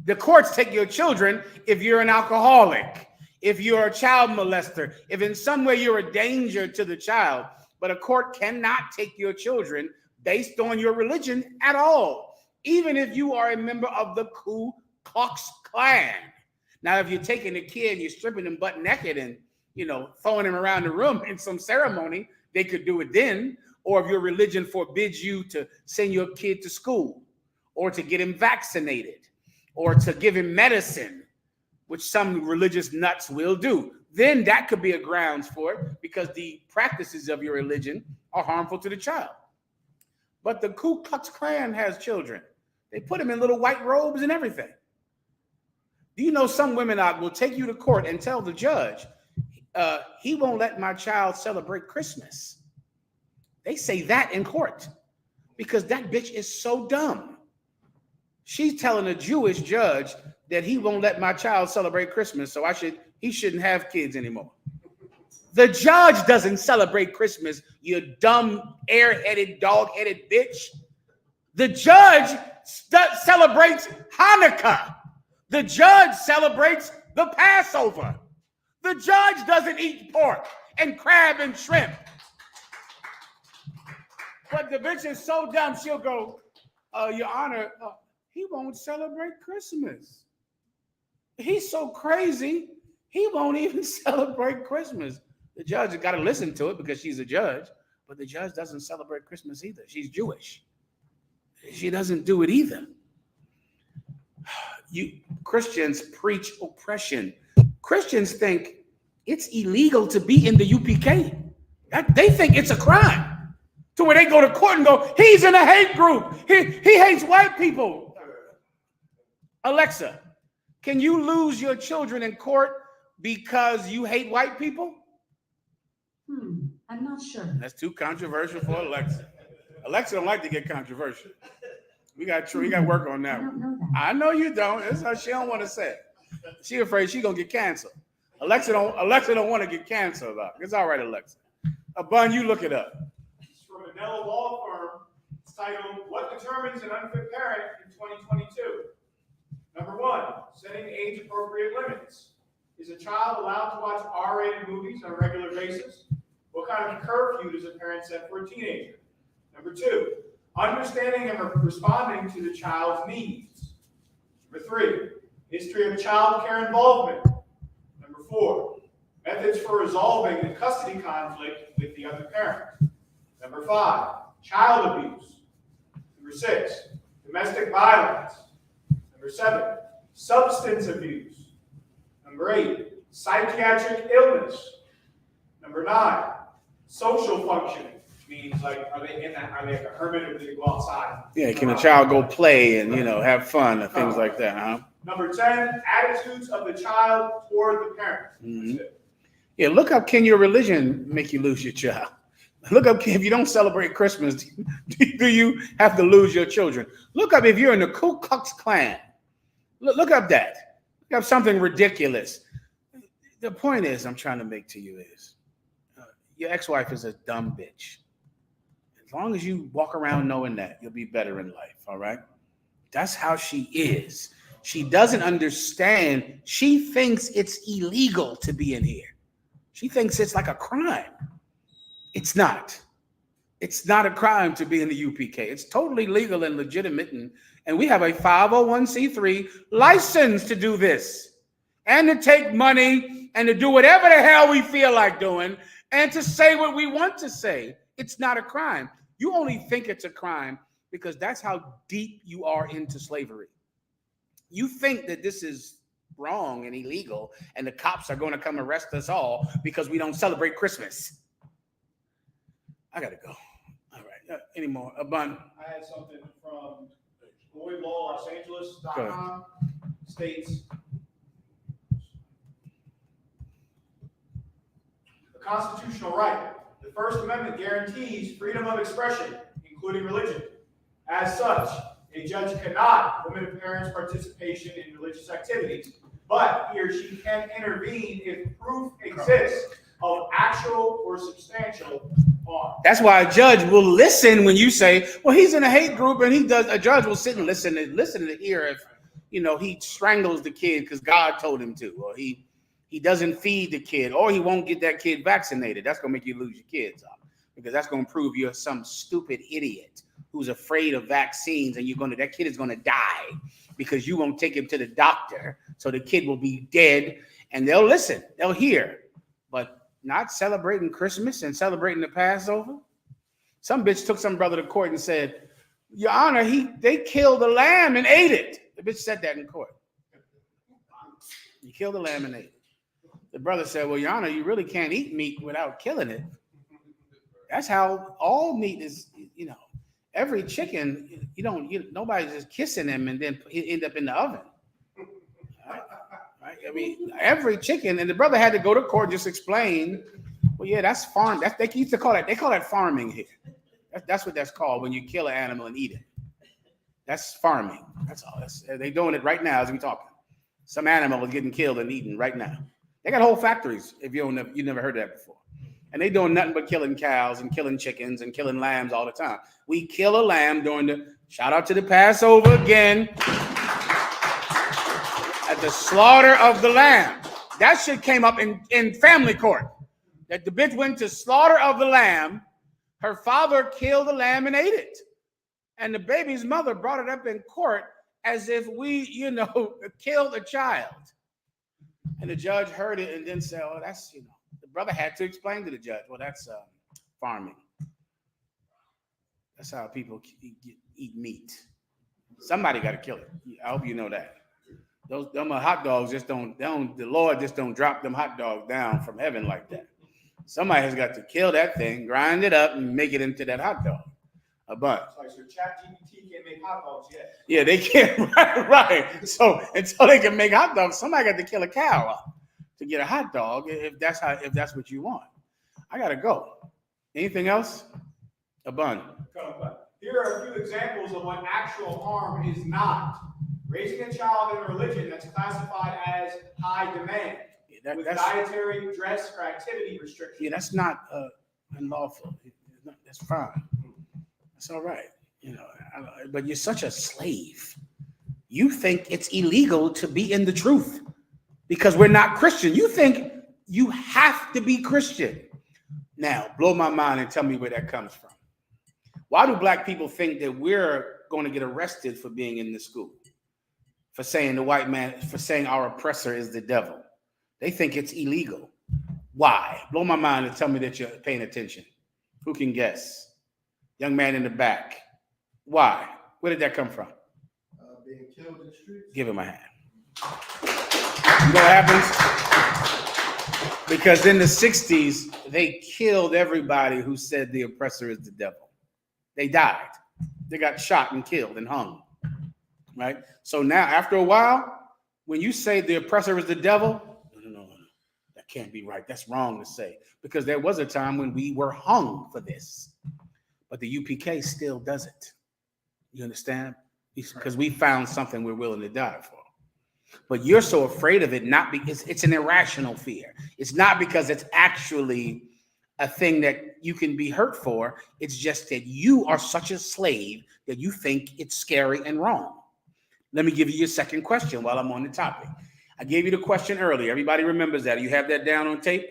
The courts take your children if you're an alcoholic, if you're a child molester, if in some way you're a danger to the child. But a court cannot take your children based on your religion at all, even if you are a member of the Ku Klux Klan. Now, if you're taking a kid and you're stripping them butt naked and, throwing him around the room in some ceremony, they could do it then. Or if your religion forbids you to send your kid to school, or to get him vaccinated, or to give him medicine, which some religious nuts will do, then that could be a grounds for it, because the practices of your religion are harmful to the child. But the Ku Klux Klan has children. They put them in little white robes and everything. Do you know some women will take you to court and tell the judge, he won't let my child celebrate Christmas. They say that in court because that bitch is so dumb. She's telling a Jewish judge that he won't let my child celebrate Christmas, so he shouldn't have kids anymore. The judge doesn't celebrate Christmas, you dumb, airheaded, dog-headed bitch. The judge celebrates Hanukkah. The judge celebrates the Passover. The judge doesn't eat pork and crab and shrimp. But the bitch is so dumb, she'll go, Your Honor, he won't celebrate Christmas. He's so crazy, he won't even celebrate Christmas. The judge has got to listen to it because she's a judge, but the judge doesn't celebrate Christmas either. She's Jewish. She doesn't do it either. You Christians preach oppression. Christians think it's illegal to be in the UPK. They think it's a crime. To where they go to court and go, he's in a hate group. He hates white people. Alexa, can you lose your children in court because you hate white people? I'm not sure. That's too controversial for Alexa. Alexa don't like to get controversial. We got work on that. I don't know that. I know you don't. That's how she don't want to say it. She afraid she gonna get canceled. Alexa don't want to get canceled. It's all right, Alexa. Bun, you look it up. It's from Manila Law Firm. It's titled, What Determines an Unfit Parent in 2022? Number 1, setting age-appropriate limits. Is a child allowed to watch R-rated movies on a regular basis? What kind of curfew does a parent set for a teenager? Number 2, understanding and responding to the child's needs. Number 3, history of child care involvement. Number 4, methods for resolving the custody conflict with the other parent. Number 5, child abuse. Number 6, domestic violence. Number 7, substance abuse. Number 8, psychiatric illness. Number 9, social functioning. Means like, are they like a hermit or do they go outside? Yeah, can a child go play and have fun and things like that, huh? Number 10, attitudes of the child toward the parent. Mm-hmm. Yeah, look up, can your religion make you lose your child? Look up, if you don't celebrate Christmas, do you have to lose your children? Look up if you're in the Ku Klux Klan. Look up that. Look up something ridiculous. The point is, I'm trying to make to you is, your ex-wife is a dumb bitch. As long as you walk around knowing that, you'll be better in life, all right? That's how she is. She doesn't understand. She thinks it's illegal to be in here. She thinks it's like a crime. It's not. It's not a crime to be in the UPK. It's totally legal and legitimate, and we have a 501c3 license to do this and to take money and to do whatever the hell we feel like doing and to say what we want to say. It's not a crime. You only think it's a crime because that's how deep you are into slavery. You think that this is wrong and illegal and the cops are going to come arrest us all because we don't celebrate Christmas. I got to go. All right. Any more? Bun. I had something from LloydLawLosAngeles.com. States, the constitutional right. The First Amendment guarantees freedom of expression, including religion. As such, a judge cannot limit a parent's participation in religious activities, but he or she can intervene if proof exists of actual or substantial harm. That's why a judge will listen when you say, well, he's in a hate group, and a judge will sit and listen to hear if, he strangles the kid because God told him to, or he doesn't feed the kid, or he won't get that kid vaccinated. That's going to make you lose your kids off, because that's going to prove you're some stupid idiot who's afraid of vaccines, and that kid is going to die because you won't take him to the doctor. So the kid will be dead, and they'll listen, they'll hear, but not celebrating Christmas and celebrating the Passover. Some bitch took some brother to court and said, Your Honor, they killed a lamb and ate it. The bitch said that in court. You killed a lamb and ate it. The brother said, well, Your Honor, you really can't eat meat without killing it. That's how all meat is, every chicken, nobody's just kissing them and then end up in the oven. Right? I mean, every chicken, and the brother had to go to court, just explain, well, yeah, that's farm. They used to call that, they call that farming here. That's what that's called when you kill an animal and eat it. That's farming. That's all. They're doing it right now as we talking. Some animal is getting killed and eaten right now. They got whole factories, if you never heard that before. And they doing nothing but killing cows and killing chickens and killing lambs all the time. We kill a lamb shout out to the Passover again, at the slaughter of the lamb. That shit came up in family court. that the bitch went to slaughter of the lamb. Her father killed the lamb and ate it. And the baby's mother brought it up in court as if we, killed a child. And the judge heard it and then said, oh, that's, the brother had to explain to the judge, well, that's farming. That's how people eat meat. Somebody got to kill it. I hope you know that. Them hot dogs the Lord just don't drop them hot dogs down from heaven like that. Somebody has got to kill that thing, grind it up, and make it into that hot dog. A bun. Sorry, so ChatGPT can't make hot dogs yet. Yeah, they can't. Right. So until they can make hot dogs, somebody got to kill a cow to get a hot dog. If that's what you want, I gotta go. Anything else? A bun. Here are a few examples of what actual harm is not. Raising a child in a religion that's classified as high demand, with dietary, dress, or activity restrictions. Yeah, that's not unlawful. That's fine. That's all right. But you're such a slave. You think it's illegal to be in the truth because we're not Christian. You think you have to be Christian. Now, blow my mind and tell me where that comes from. Why do black people think that we're going to get arrested for being in the school? For saying our oppressor is the devil. They think it's illegal. Why? Blow my mind and tell me that you're paying attention. Who can guess? Young man in the back. Why? Where did that come from? Being killed in the streets. Give him a hand. You know what happens? Because in the 60s, they killed everybody who said the oppressor is the devil. They died. They got shot and killed and hung. Right? So now, after a while, when you say the oppressor is the devil, no, that can't be right. That's wrong to say. Because there was a time when we were hung for this. But the UPK still does it. You understand? Because we found something we're willing to die for. But you're so afraid of it, not because it's an irrational fear. It's not because it's actually a thing that you can be hurt for. It's just that you are such a slave that you think it's scary and wrong. Let me give you your second question while I'm on the topic. I gave you the question earlier. Everybody remembers that. You have that down on tape?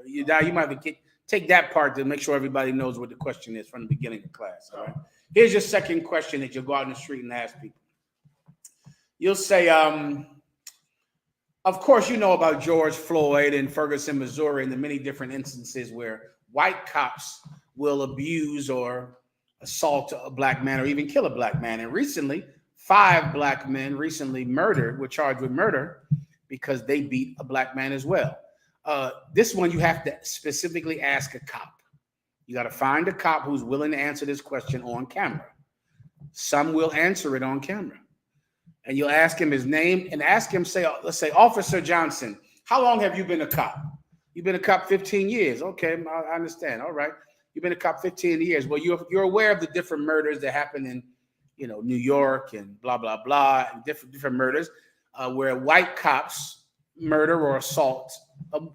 You might have to take that part to make sure everybody knows what the question is from the beginning of class. All right. Here's your second question that you'll go out in the street and ask people. You'll say, of course, you know about George Floyd in Ferguson, Missouri, and the many different instances where white cops will abuse or assault a black man or even kill a black man. And recently, 5 black men were charged with murder because they beat a black man as well. This one, you have to specifically ask a cop. You got to find a cop who's willing to answer this question on camera. Some will answer it on camera. And you'll ask him his name and ask him, let's say, Officer Johnson, how long have you been a cop? You've been a cop 15 years. Okay, I understand. All right. You've been a cop 15 years. Well, you're aware of the different murders that happen in, New York and blah, blah, blah, and different murders where white cops murder or assault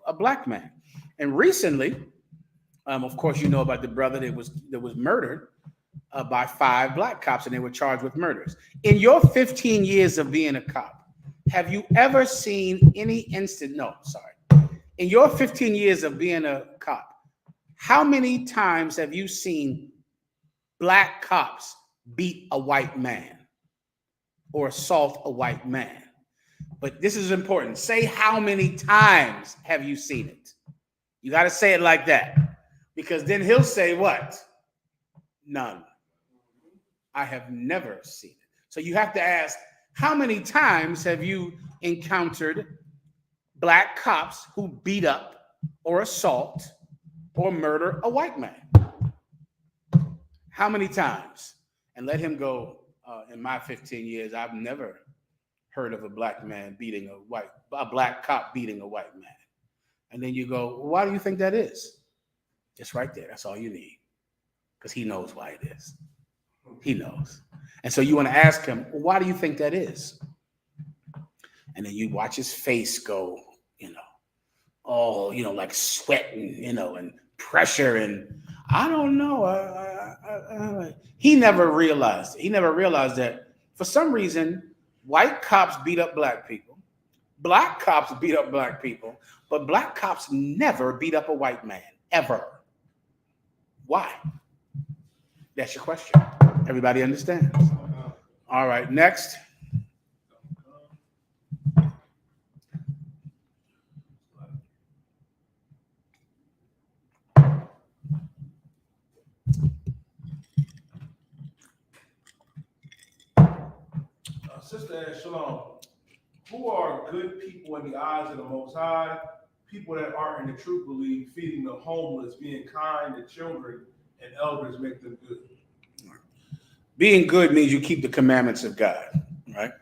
a black man. And recently, of course, you know about the brother that was murdered by 5 black cops, and they were charged with murders. In your 15 years of being a cop, have you ever seen any instant? No, sorry. In your 15 years of being a cop, how many times have you seen black cops beat a white man or assault a white man? But this is important. Say how many times have you seen it? You got to say it like that, because then he'll say what? None. I have never seen it. So you have to ask, how many times have you encountered black cops who beat up or assault or murder a white man? How many times? And let him go. In my 15 years, I've never heard of a black man beating a black cop beating a white man. And then you go, well, why do you think that is? Just right there. That's all you need. Because he knows why it is. He knows. And so you want to ask him, well, why do you think that is? And then you watch his face go, like sweating, and pressure. And I don't know. He never realized it. He never realized that for some reason, white cops beat up black people. Black cops beat up black people. But black cops never beat up a white man, ever. Why? That's your question. Everybody understands? All right, next. Sister Ann Shalom, who are good people in the eyes of the Most High? People that aren't in the true belief, feeding the homeless, being kind to children and elders, make them good. Being good means you keep the commandments of God, right?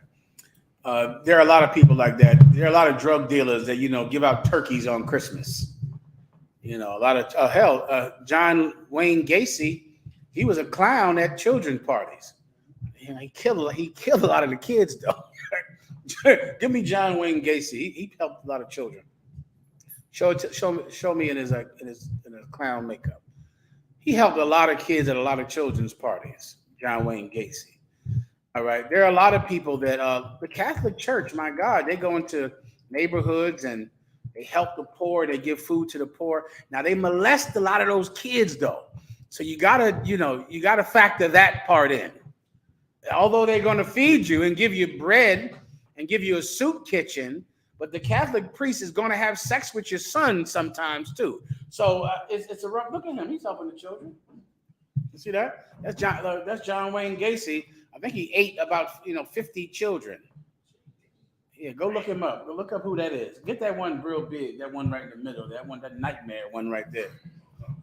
There are a lot of people like that. There are a lot of drug dealers that, give out turkeys on Christmas. A lot of, John Wayne Gacy, he was a clown at children's parties. He killed a lot of the kids, though. Give me John Wayne Gacy. He helped a lot of children. Show me in his clown makeup. He helped a lot of kids at a lot of children's parties. John Wayne Gacy. All right. There are a lot of people that the Catholic Church, my God, they go into neighborhoods and they help the poor. They give food to the poor. Now they molest a lot of those kids, though. So you gotta factor that part in. Although they're going to feed you and give you bread and give you a soup kitchen, but the Catholic priest is going to have sex with your son sometimes too. So it's a rough. Look at him; he's helping the children. You see that? That's John Wayne Gacy. I think he ate about 50 children. Yeah, go look him up. Go look up who that is. Get that one real big. That one right in the middle. That nightmare one right there.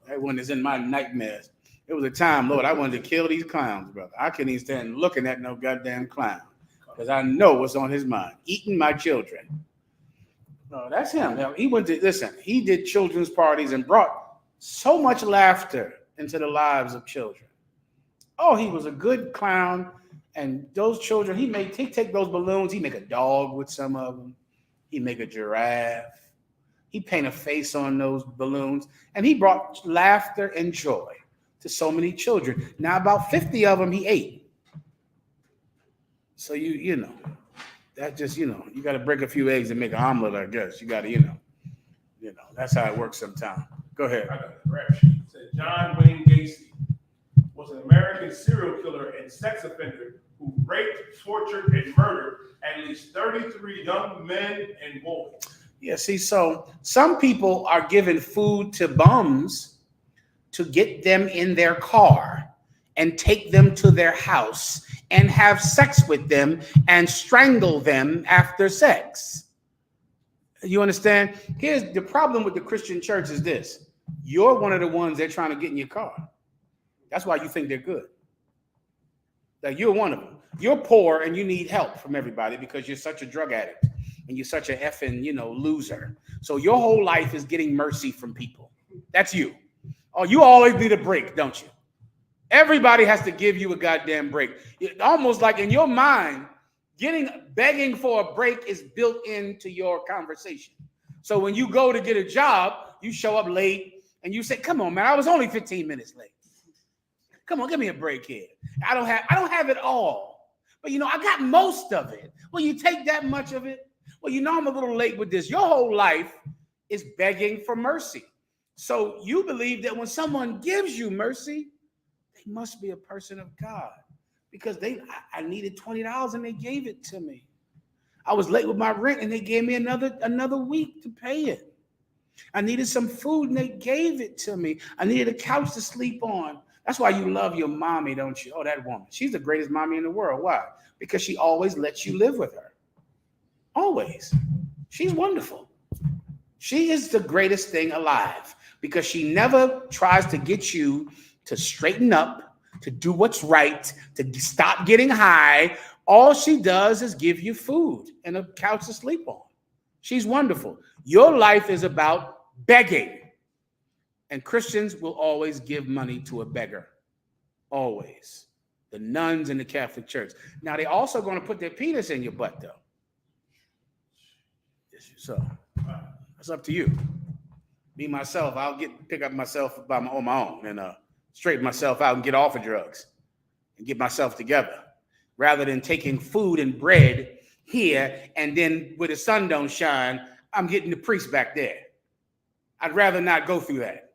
That one is in my nightmares. It was a time, Lord, I wanted to kill these clowns, brother. I couldn't even stand looking at no goddamn clown because I know what's on his mind, eating my children. No, that's him. He did children's parties and brought so much laughter into the lives of children. Oh, he was a good clown. And those children, he'd take those balloons, he'd make a dog with some of them. He'd make a giraffe. He'd paint a face on those balloons. And he brought laughter and joy to so many children. Now, about 50 of them he ate. So that just, you got to break a few eggs and make an omelet, I guess. You got to, that's how it works sometimes. Go ahead. I got the rap sheet. It said John Wayne Gacy was an American serial killer and sex offender who raped, tortured, and murdered at least 33 young men and boys. Yeah, see, so some people are giving food to bums to get them in their car and take them to their house and have sex with them and strangle them after sex. You understand? Here's the problem with the Christian church is this. You're one of the ones they're trying to get in your car. That's why you think they're good. Like you're one of them. You're poor and you need help from everybody because you're such a drug addict and you're such a effing, loser. So your whole life is getting mercy from people. That's you. Oh, you always need a break, don't you? Everybody has to give you a goddamn break. Almost like in your mind, begging for a break is built into your conversation. So when you go to get a job, you show up late and you say, "Come on, man, I was only 15 minutes late. Come on, give me a break here. I don't have it all, but I got most of it." Well, you take that much of it. Well, I'm a little late with this. Your whole life is begging for mercy. So you believe that when someone gives you mercy, they must be a person of God because I needed $20 and they gave it to me. I was late with my rent and they gave me another week to pay it. I needed some food and they gave it to me. I needed a couch to sleep on. That's why you love your mommy, don't you? Oh, that woman. She's the greatest mommy in the world. Why? Because she always lets you live with her. Always. She's wonderful. She is the greatest thing alive because she never tries to get you to straighten up, to do what's right, to stop getting high. All she does is give you food and a couch to sleep on. She's wonderful. Your life is about begging. And Christians will always give money to a beggar. Always. The nuns in the Catholic Church. Now, they're also going to put their penis in your butt, though. So, it's up to you. Me, myself, I'll pick up myself on my own and straighten myself out and get off of drugs and get myself together. Rather than taking food and bread here and then where the sun don't shine, I'm getting the priest back there. I'd rather not go through that.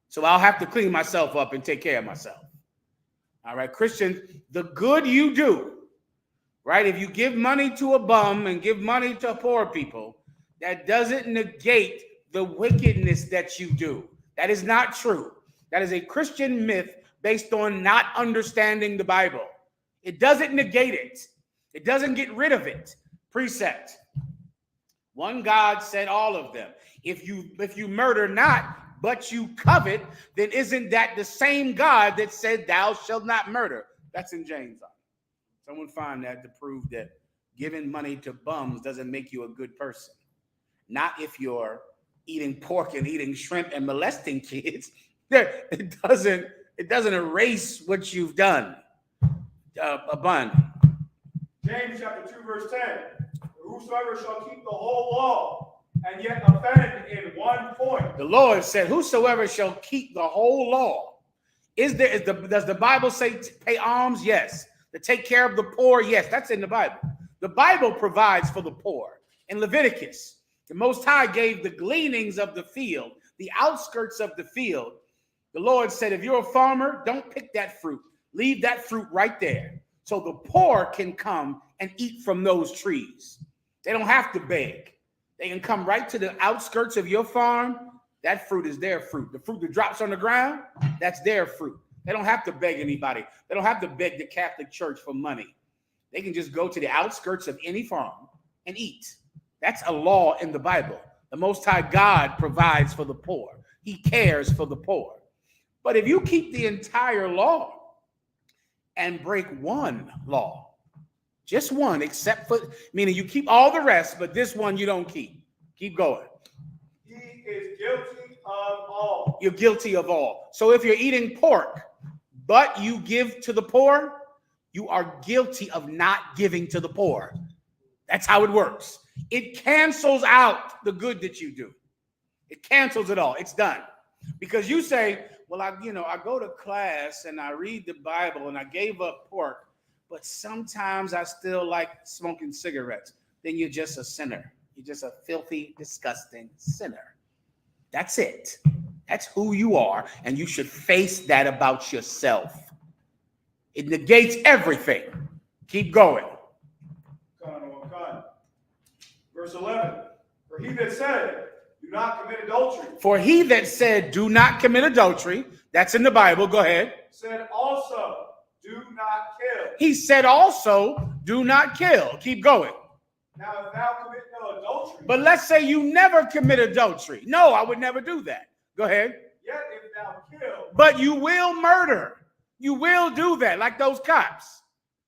So I'll have to clean myself up and take care of myself. All right, Christians, the good you do, right? If you give money to a bum and give money to poor people, that doesn't negate the wickedness that you do. That is not true. That is a Christian myth based on not understanding the Bible. It doesn't negate it. It doesn't get rid of it. Precept. One God said all of them. If you murder not, but you covet, then isn't that the same God that said thou shalt not murder? That's in James. Someone find that to prove that giving money to bums doesn't make you a good person. Not if you're eating pork and eating shrimp and molesting kids. It doesn't erase what you've done. A bun. James chapter 2, verse 10. Whosoever shall keep the whole law and yet offend in one point. The Lord said, whosoever shall keep the whole law. Does the Bible say to pay alms? Yes. To take care of the poor? Yes. That's in the Bible. The Bible provides for the poor. In Leviticus, the Most High gave the gleanings of the field, the outskirts of the field. The Lord said, if you're a farmer, don't pick that fruit. Leave that fruit right there. So the poor can come and eat from those trees. They don't have to beg. They can come right to the outskirts of your farm. That fruit is their fruit. The fruit that drops on the ground, that's their fruit. They don't have to beg anybody. They don't have to beg the Catholic Church for money. They can just go to the outskirts of any farm and eat. That's a law in the Bible. The Most High God provides for the poor. He cares for the poor. But if you keep the entire law and break one law, just one, except for, meaning you keep all the rest, but this one you don't keep. Keep going. He is guilty of all. You're guilty of all. So if you're eating pork, but you give to the poor, you are guilty of not giving to the poor. That's how it works. It cancels out the good that you do. It cancels it all. It's done. Because you say, well, I go to class and I read the Bible and I gave up pork, but sometimes I still like smoking cigarettes. Then you're just a sinner. You're just a filthy, disgusting sinner. That's it. That's who you are. And you should face that about yourself. It negates everything. Keep going. Verse 11. For he that said, do not commit adultery. For he that said, do not commit adultery. That's in the Bible. Go ahead. Said also, do not kill. He said also, do not kill. Keep going. Now, if thou commit no adultery. But let's say you never commit adultery. No, I would never do that. Go ahead. Yet if thou kill. But you will murder. You will do that, like those cops.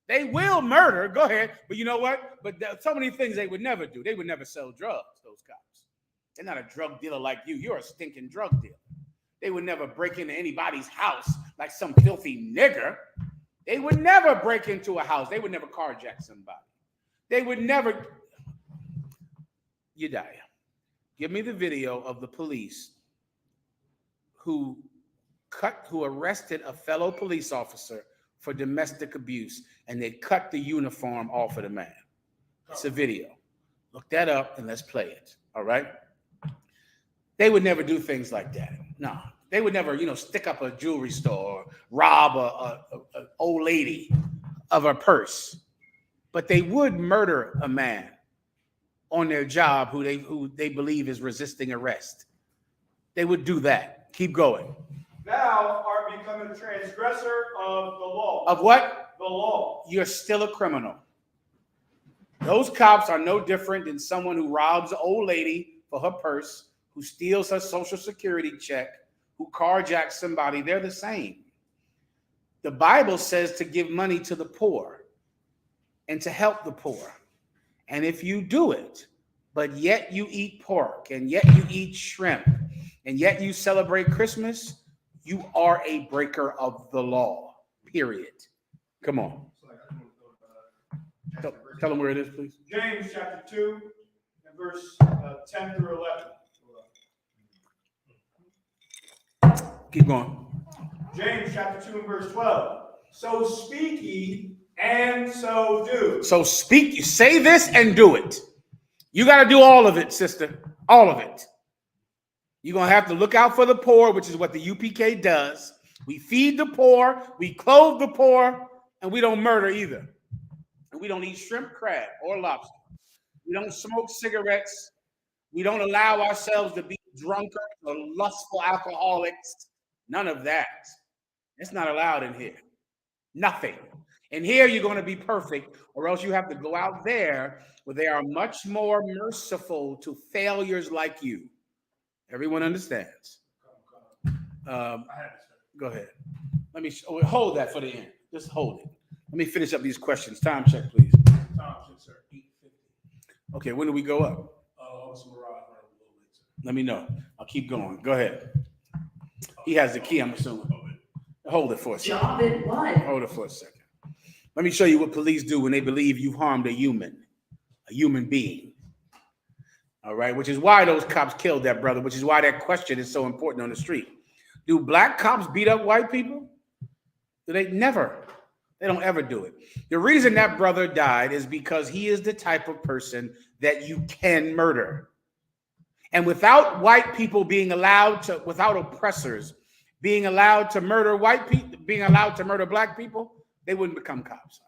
They will murder. Go ahead. But you know what? But so many things they would never do. They would never sell drugs, those cops. They're not a drug dealer like you. You're a stinking drug dealer. They would never break into anybody's house like some filthy nigger. They would never break into a house. They would never carjack somebody. They would never. Yediah, give me the video of the police who arrested a fellow police officer for domestic abuse, and they cut the uniform off of the man. It's a video. Look that up and let's play it. All right? They would never do things like that. No, they would never, stick up a jewelry store or rob an old lady of her purse. But they would murder a man on their job who they believe is resisting arrest. They would do that. Keep going. Thou art become a transgressor of the law. Of what? The law. You're still a criminal. Those cops are no different than someone who robs an old lady for her purse, who steals her Social Security check, who carjacks somebody. They're the same. The Bible says to give money to the poor and to help the poor. And if you do it, but yet you eat pork, and yet you eat shrimp, and yet you celebrate Christmas, you are a breaker of the law, period. Come on. Tell them where it is, please. James chapter 2 and verse 10 through 11. Keep going. James chapter 2 and verse 12. So speak ye and so do. So speak, you say this and do it. You got to do all of it, sister. All of it. You're going to have to look out for the poor, which is what the UPK does. We feed the poor, we clothe the poor, and we don't murder either. And we don't eat shrimp, crab, or lobster. We don't smoke cigarettes. We don't allow ourselves to be drunkards or lustful alcoholics. None of that. It's not allowed in here. Nothing. And here you're going to be perfect, or else you have to go out there where they are much more merciful to failures like you. Everyone understands. Go ahead. Let me hold that for the end. Just hold it. Let me finish up these questions. Time check, please. Time check, sir. 8:50. Okay, when do we go up? Let me know. I'll keep going. Go ahead. He has the key, I'm assuming. Hold it for a second. Hold it for a second. Let me show you what police do when they believe you've harmed a human being. All right, which is why those cops killed that brother, which is why that question is so important on the street. Do black cops beat up white people? Do they? Never. They don't ever do it. The reason that brother died is because he is the type of person that you can murder. And without white people being allowed to, without oppressors being allowed to murder white people, being allowed to murder black people, they wouldn't become cops.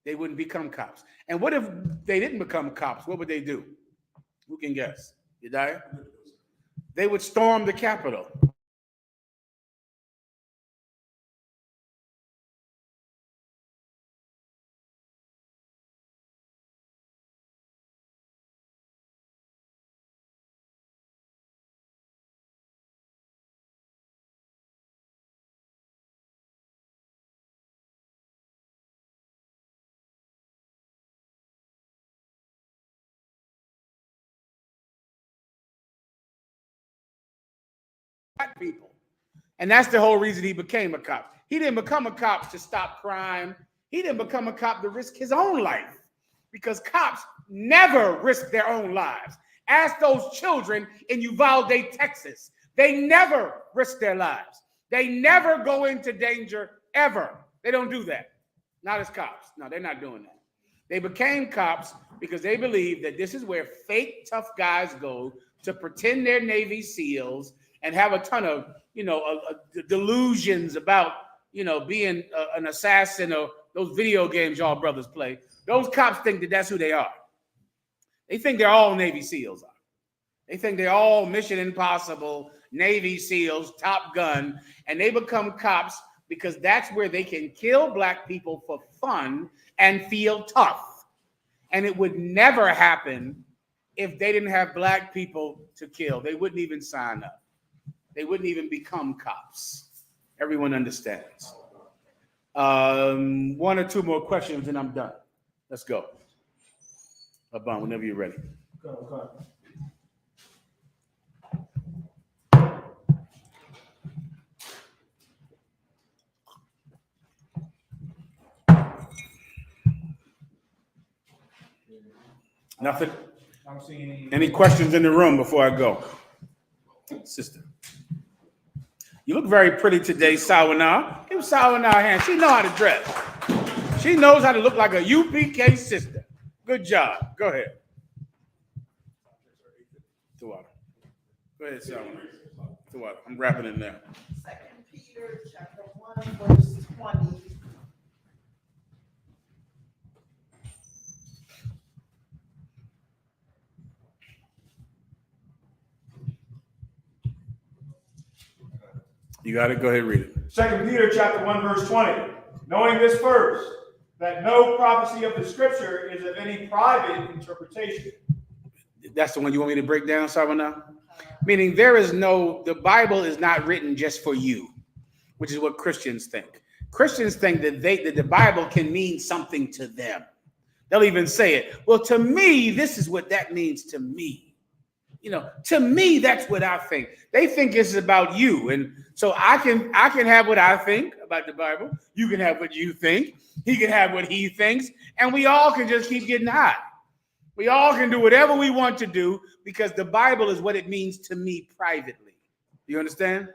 They wouldn't become cops. And what if they didn't become cops? What would they do? Who can guess? You die? They would storm the Capitol. Black people. And that's the whole reason he became a cop. He didn't become a cop to stop crime. He didn't become a cop to risk his own life, because cops never risk their own lives. Ask those children in Uvalde, Texas. They never risk their lives. They never go into danger, ever. They don't do that. Not as cops. No, they're not doing that. They became cops because they believe that this is where fake tough guys go to pretend they're Navy SEALs and have a ton of, delusions about, being an assassin, or those video games y'all brothers play. Those cops think that that's who they are. They think they're all Navy SEALs. They think they're all Mission Impossible, Navy SEALs, Top Gun, and they become cops because that's where they can kill black people for fun and feel tough. And it would never happen if they didn't have black people to kill. They wouldn't even sign up. They wouldn't even become cops. Everyone understands. One or two more questions and I'm done. Let's go. Abban, whenever you're ready. Go. Nothing? I'm seeing Any questions in the room before I go? Sister. You look very pretty today, Sawana. Give Sawana a hand. She knows how to dress. She knows how to look like a UPK sister. Good job. Go ahead. Tawada. Go ahead, Sawana. Tawada. I'm wrapping it now. 2 Peter chapter 1, verse 20. You got it? Go ahead, read it. 2 Peter chapter 1, verse 20. Knowing this first, that no prophecy of the scripture is of any private interpretation. That's the one you want me to break down, Sawana? Meaning the Bible is not written just for you, which is what Christians think. Christians think that the Bible can mean something to them. They'll even say it. Well, to me, this is what that means to me. To me, that's what I think. They think it's about you. And so I can have what I think about the Bible. You can have what you think. He can have what he thinks. And we all can just keep getting high. We all can do whatever we want to do because the Bible is what it means to me privately. You understand?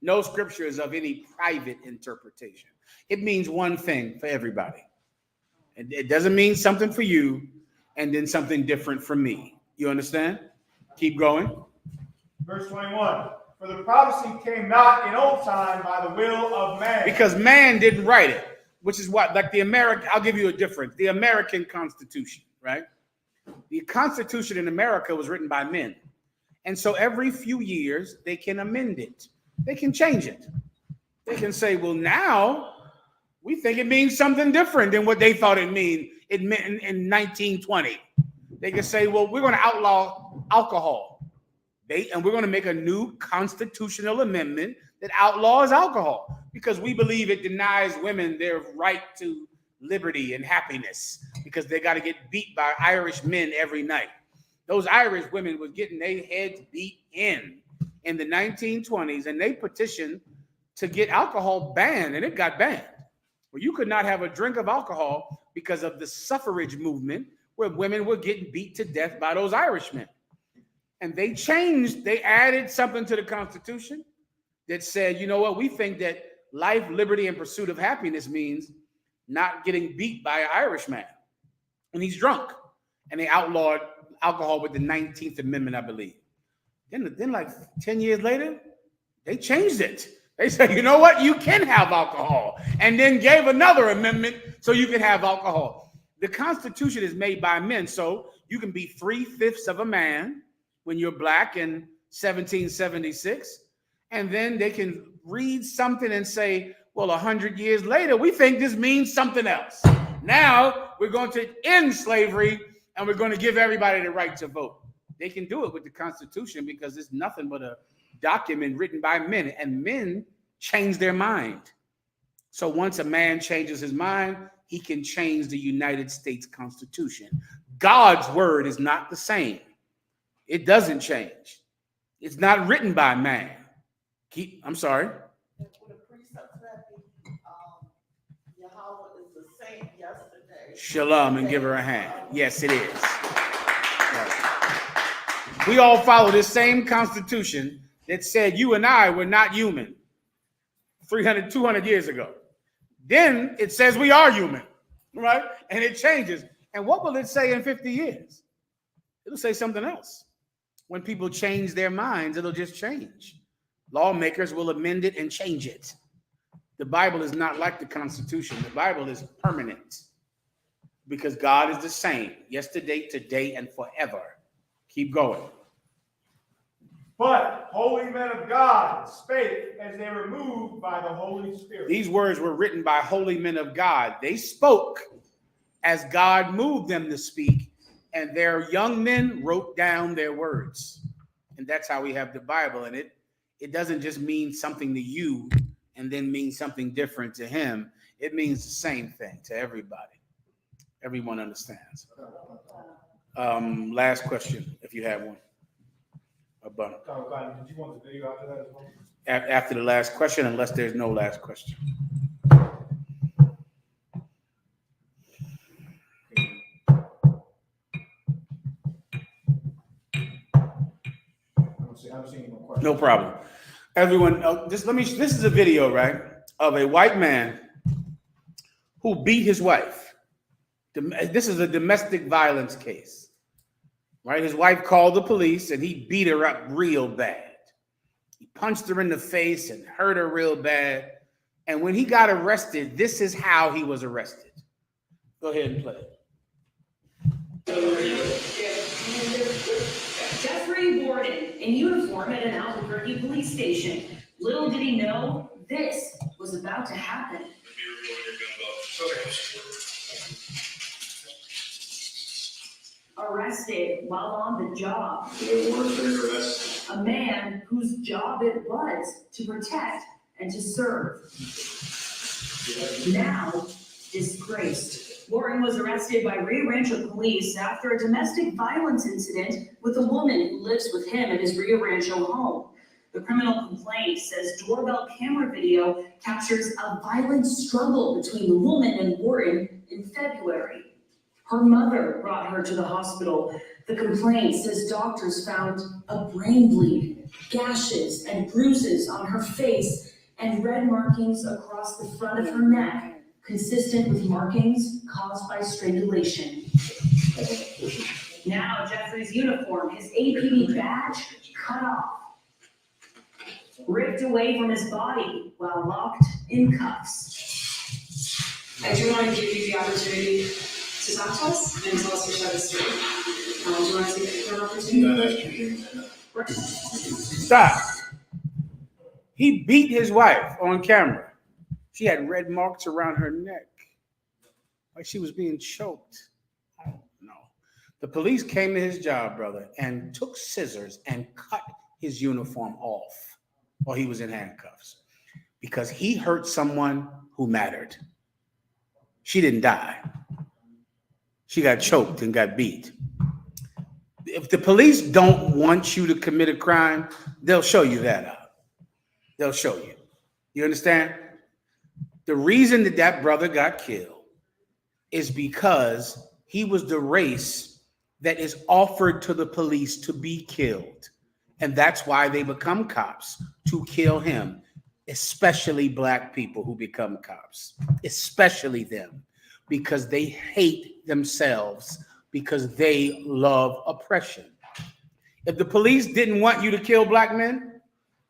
No scripture is of any private interpretation. It means one thing for everybody. It doesn't mean something for you and then something different for me. You understand? Keep going. Verse 21. For the prophecy came not in old time by the will of man. Because man didn't write it, which is what, like the American, I'll give you a difference. The American Constitution, right? The Constitution in America was written by men. And so every few years, they can amend it. They can change it. They can say, well, now we think it means something different than what they thought it meant in 1920. They can say, well, we're going to outlaw alcohol. And we're going to make a new constitutional amendment that outlaws alcohol because we believe it denies women their right to liberty and happiness because they got to get beat by Irish men every night. Those Irish women were getting their heads beat in the 1920s, and they petitioned to get alcohol banned, and it got banned. Well, you could not have a drink of alcohol because of the suffrage movement where women were getting beat to death by those Irishmen. And they added something to the Constitution that said, you know what, we think that life, liberty, and pursuit of happiness means not getting beat by an Irishman. And he's drunk. And they outlawed alcohol with the 19th Amendment, I believe. Then like 10 years later, they changed it. They said, you know what, you can have alcohol. And then gave another amendment so you can have alcohol. The Constitution is made by men, so you can be 3/5 of a man when you're black in 1776, and then they can read something and say, well, 100 years later, we think this means something else. Now we're going to end slavery and we're going to give everybody the right to vote. They can do it with the Constitution because it's nothing but a document written by men, and men change their mind. So once a man changes his mind, he can change the United States Constitution. God's word is not the same. It doesn't change. It's not written by man. I'm sorry. With the precepts that Yahweh is the same yesterday. Shalom and give her a hand. Yes, it is. Right. We all follow this same Constitution that said you and I were not human 300, 200 years ago. Then it says we are human, right? And it changes. And what will it say in 50 years? It'll say something else. When people change their minds, it'll just change. Lawmakers will amend it and change it. The Bible is not like the Constitution. The Bible is permanent because God is the same yesterday, today, and forever. Keep going. But holy men of God spake as they were moved by the Holy Spirit. These words were written by holy men of God. They spoke as God moved them to speak, and their young men wrote down their words. And that's how we have the Bible. And it doesn't just mean something to you and then mean something different to him. It means the same thing to everybody. Everyone understands. Last question, if you have one. Did you want the video after that as well? After the last question, unless there's no last question. No problem. Everyone, this is a video, right, of a white man who beat his wife. This is a domestic violence case, right? His wife called the police and he beat her up real bad. He punched her in the face and hurt her real bad. And when he got arrested, this is how he was arrested. Go ahead and play it. Jeffrey Warden, in uniform at an Albuquerque police station. Little did he know this was about to happen. Arrested while on the job. A man whose job it was to protect and to serve. Now disgraced. Warren was arrested by Rio Rancho police after a domestic violence incident with a woman who lives with him at his Rio Rancho home. The criminal complaint says doorbell camera video captures a violent struggle between the woman and Warren in February. Her mother brought her to the hospital. The complaint says doctors found a brain bleed, gashes and bruises on her face, and red markings across the front of her neck, consistent with markings caused by strangulation. Now Jeffrey's uniform, his APD badge, cut off, ripped away from his body while locked in cuffs. I do want to give you the opportunity to talk to us and tell us your side of the story. Do you want to take that opportunity? Stop. He beat his wife on camera. She had red marks around her neck, like she was being choked. I don't know. The police came to his job, brother, and took scissors and cut his uniform off while he was in handcuffs because he hurt someone who mattered. She didn't die. She got choked and got beat. If the police don't want you to commit a crime, they'll show you that out. They'll show you. You understand? The reason that that brother got killed is because he was the race that is offered to the police to be killed. And that's why they become cops, to kill him, especially black people who become cops, especially them, because they hate themselves, because they love oppression. If the police didn't want you to kill black men,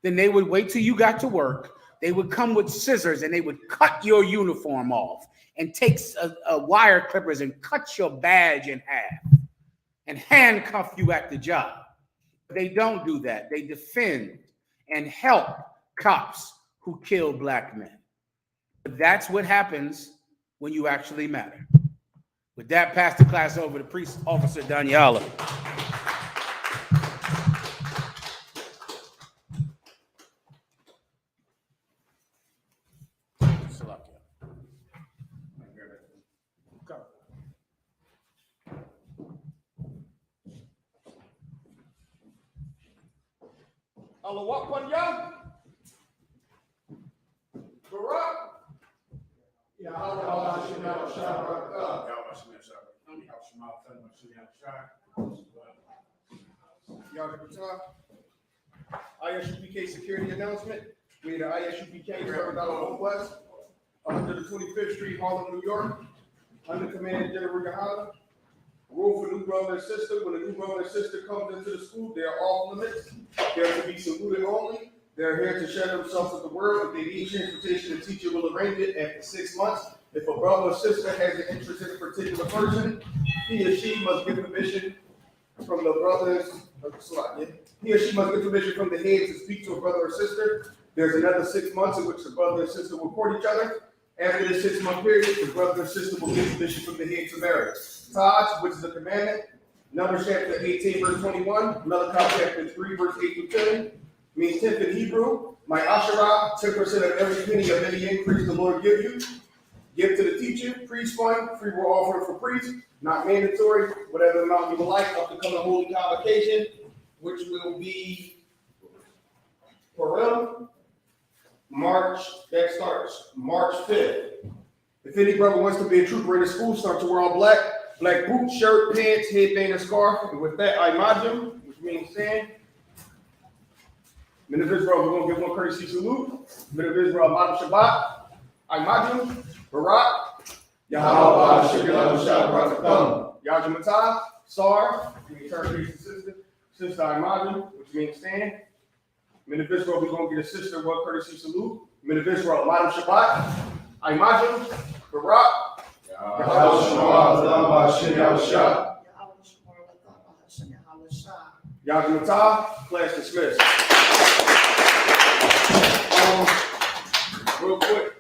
then they would wait till you got to work. They would come with scissors and they would cut your uniform off and take wire clippers and cut your badge in half and handcuff you at the job. They don't do that. They defend and help cops who kill black men. But that's what happens when you actually matter. With that, pass the class over to Police Officer Daniela. Allah walk one young. Barack. Yeah, Allah, Shemel, Shabbat. ISUPK security announcement. We had an ISUPK served out of West, 125th Street, Harlem, New York, under command of General Gahana. Rule for new brother and sister: when a new brother and sister comes into the school, they are off limits. They are to be saluted only. They are here to share themselves with the world. If they need transportation, the teacher will arrange it after 6 months. If a brother or sister has an interest in a particular person, he or she must get permission from the brothers. He or she must get permission from the head to speak to a brother or sister. There's another 6 months in which the brother and sister will court each other. After this 6 month period, the brother and sister will get permission from the head to marry. Taj, which is a commandment. Numbers chapter 18, verse 21. Malachi chapter 3, verse 8 through 10. Means 10th in Hebrew. My Asherah, 10% of every penny of any increase the Lord give you. Give to the teacher, priest fund, free will offering for priests, not mandatory, whatever amount you would like, up to come to holy convocation, which will be Purim, March, that starts March 5th. If any brother wants to be a trooper in the school, start to wear all black boots, shirt, pants, headband, and scarf. And with that, I imagine, which means stand. Men of Israel, we're going to give one courtesy salute. Men of Israel, Madam Shabbat, I imagine, Barak, Yahweh, Shemel, Shabbat, Yajamatah, Sar, we turn to sister, sister I imagine, which means stand. Men of Israel, we're going to get a sister one courtesy salute. Men of Israel, Madam Shabbat, I imagine, Barak, Yajamatah, class dismissed. Real quick,